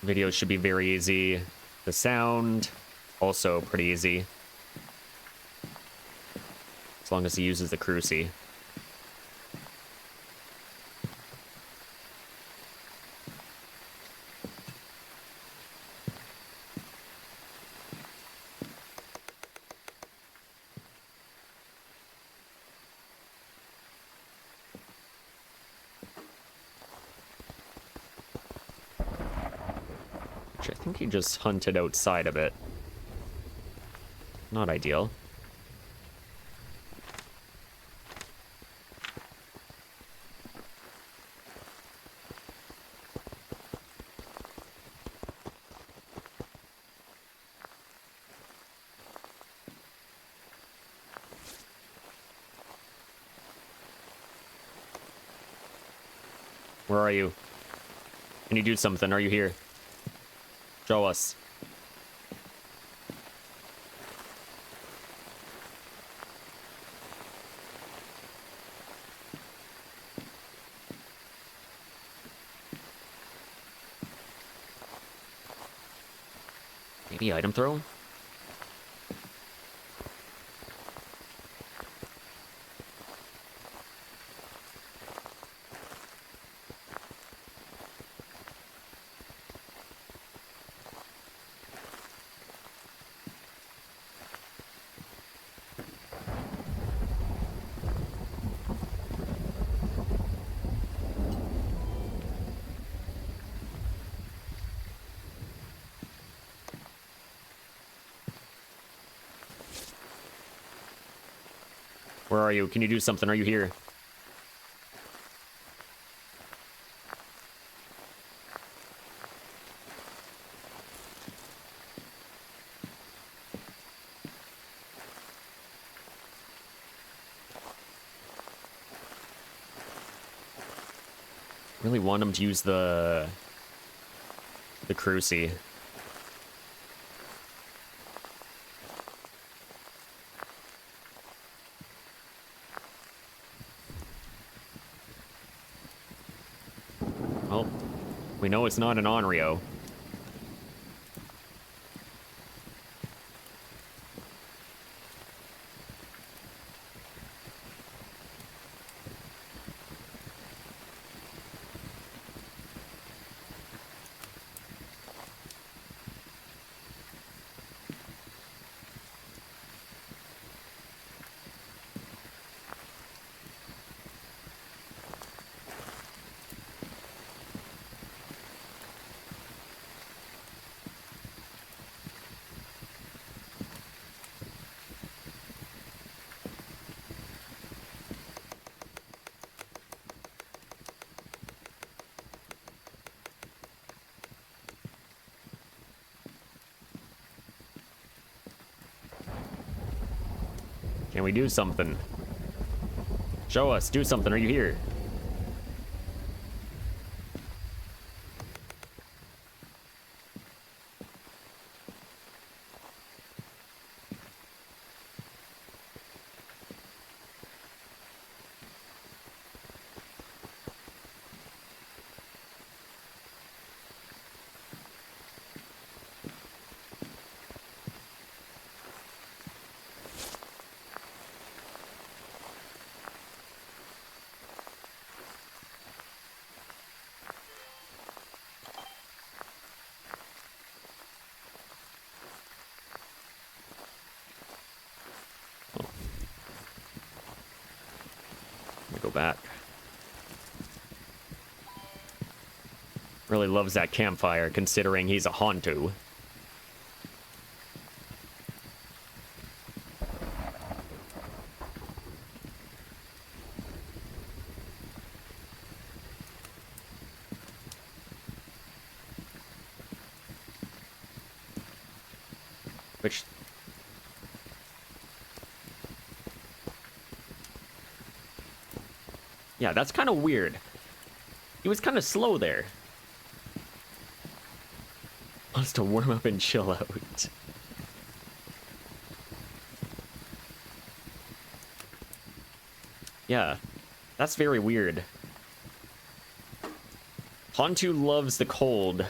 Videos should be very easy. The sound, also pretty easy. As long as he uses the cruci. Which I think he just hunted outside of it. Not ideal. Where are you? Can you do something? Are you here? Show us. Maybe item throw? Where are you? Can you do something? Are you here? Really want him to use the cruci. Well, we know it's not an Onryo. Can we do something? Show us. Do something. Are you here? Let me go back. Really loves that campfire, considering he's a Hantu. Which... yeah, that's kind of weird. He was kind of slow there. Wants to warm up and chill out. Yeah, that's very weird. Hantu loves the cold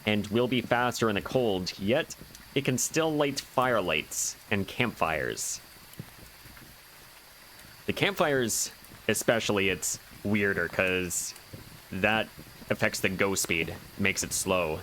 and will be faster in the cold, yet it can still light firelights and campfires. The campfires, especially, it's weirder because that affects the go speed, makes it slow.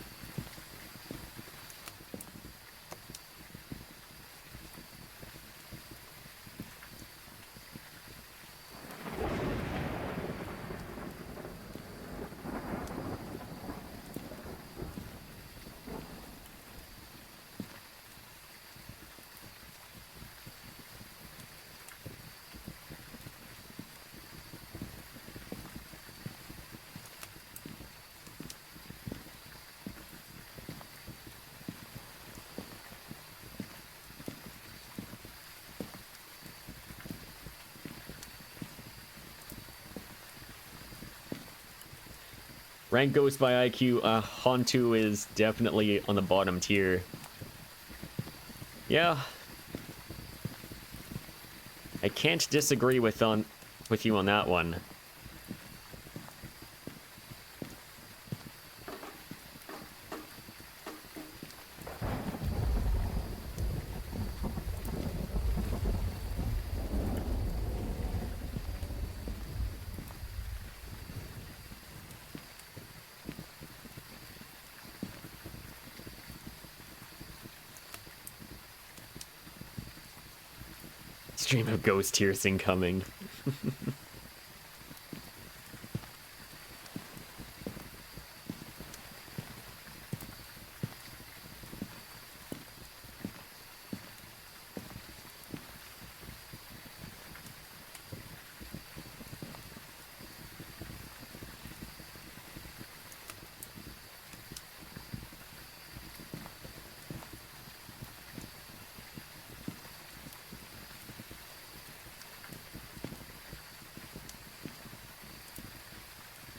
Rank Ghost by IQ, Hantu is definitely on the bottom tier. Yeah. I can't disagree with you on that one. Stream of ghost tears incoming.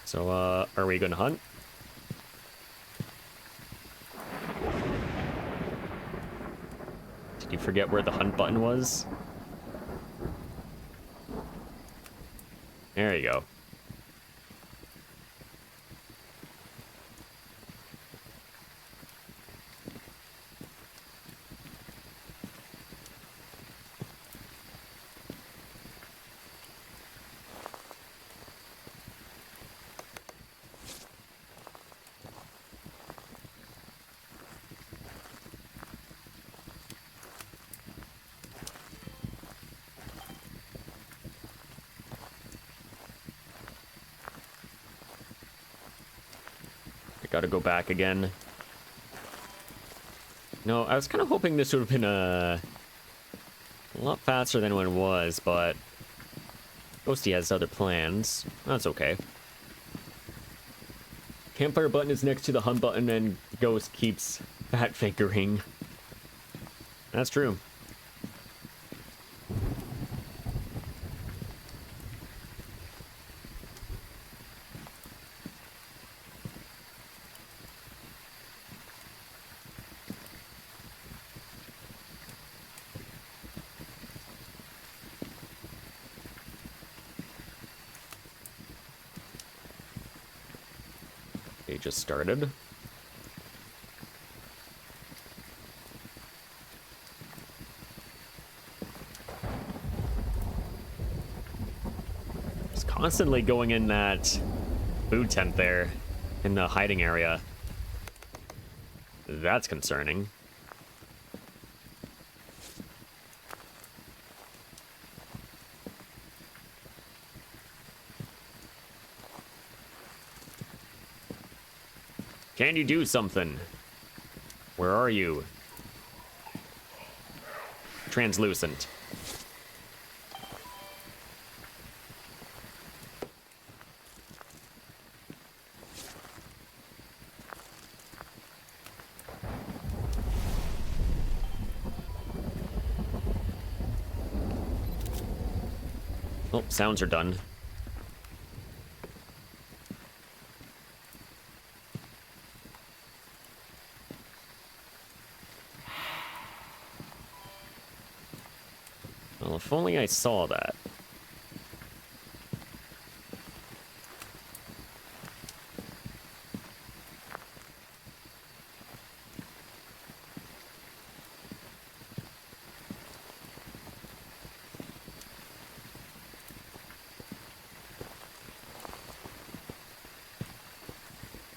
So, are we gonna hunt? Did you forget where the hunt button was? There you go. Gotta go back again. No, I was kind of hoping this would have been a lot faster than what it was, but Ghosty has other plans. That's okay. Campfire button is next to the hunt button, and Ghost keeps fat fingering. That's true. Just started. It's constantly going in that food tent there in the hiding area. That's concerning. Can you do something? Where are you? Translucent. Oh, sounds are done. Well, if only I saw that.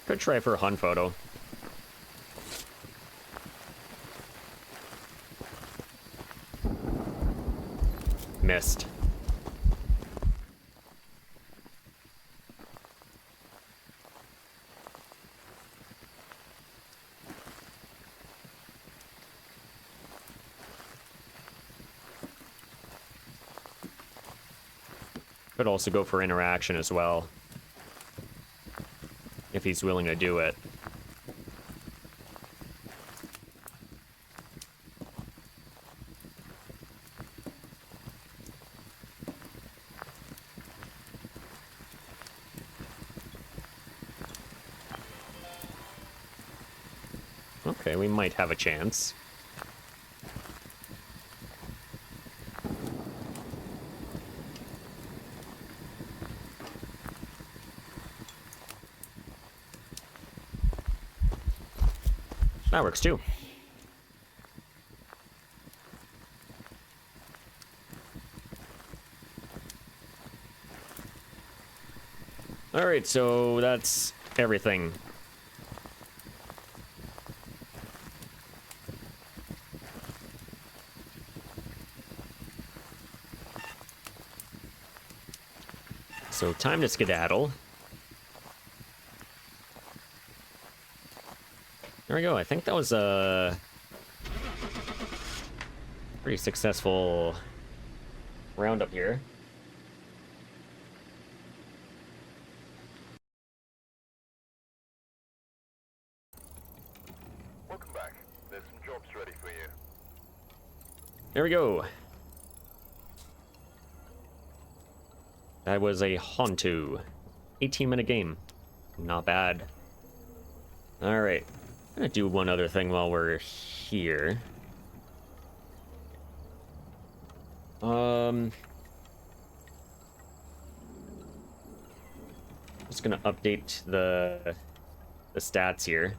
Could try for a hunt photo. Missed. Could also go for interaction as well, if he's willing to do it. Okay, we might have a chance. That works too. Alright, so that's everything. So time to skedaddle. There we go. I think that was a pretty successful roundup here. Welcome back. There's some jobs ready for you. There we go. That was a Hontu. 18-minute game. Not bad. Alright. I'm gonna do one other thing while we're here. Just gonna update the stats here.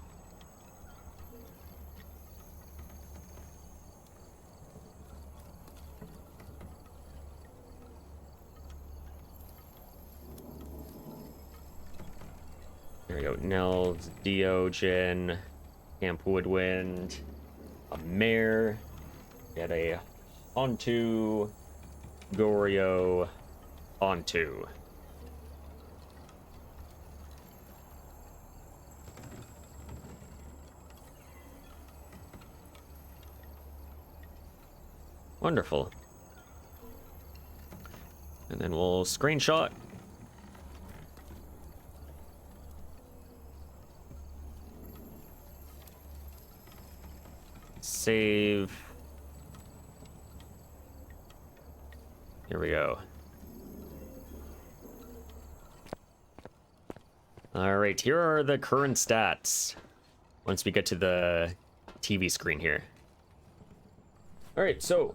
There we go. Nels, Diogen, Camp Woodwind, a Mare, get a Onto, Gorio, Onto. Wonderful. And then we'll screenshot. Save. Here we go. Alright, here are the current stats. Once we get to the TV screen here. Alright, so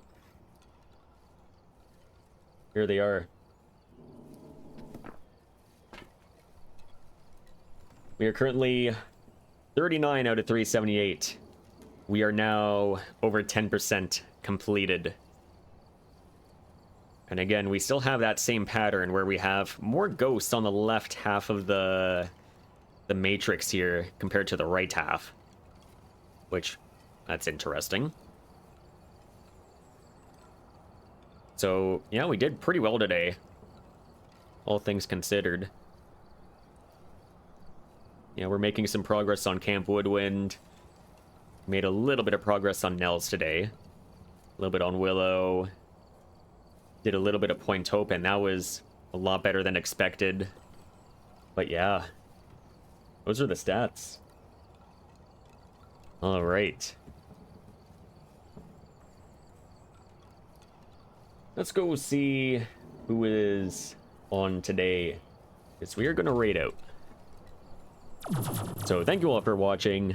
here they are. We are currently 39 out of 378. We are now over 10% completed. And again, we still have that same pattern where we have more ghosts on the left half of the matrix here compared to the right half. Which, that's interesting. So, yeah, we did pretty well today. All things considered. Yeah, we're making some progress on Camp Woodwind. Made a little bit of progress on Nels today. A little bit on Willow. Did a little bit of Point Hope, and that was a lot better than expected. But yeah, those are the stats. All right. Let's go see who is on today, because we are going to raid out. So thank you all for watching.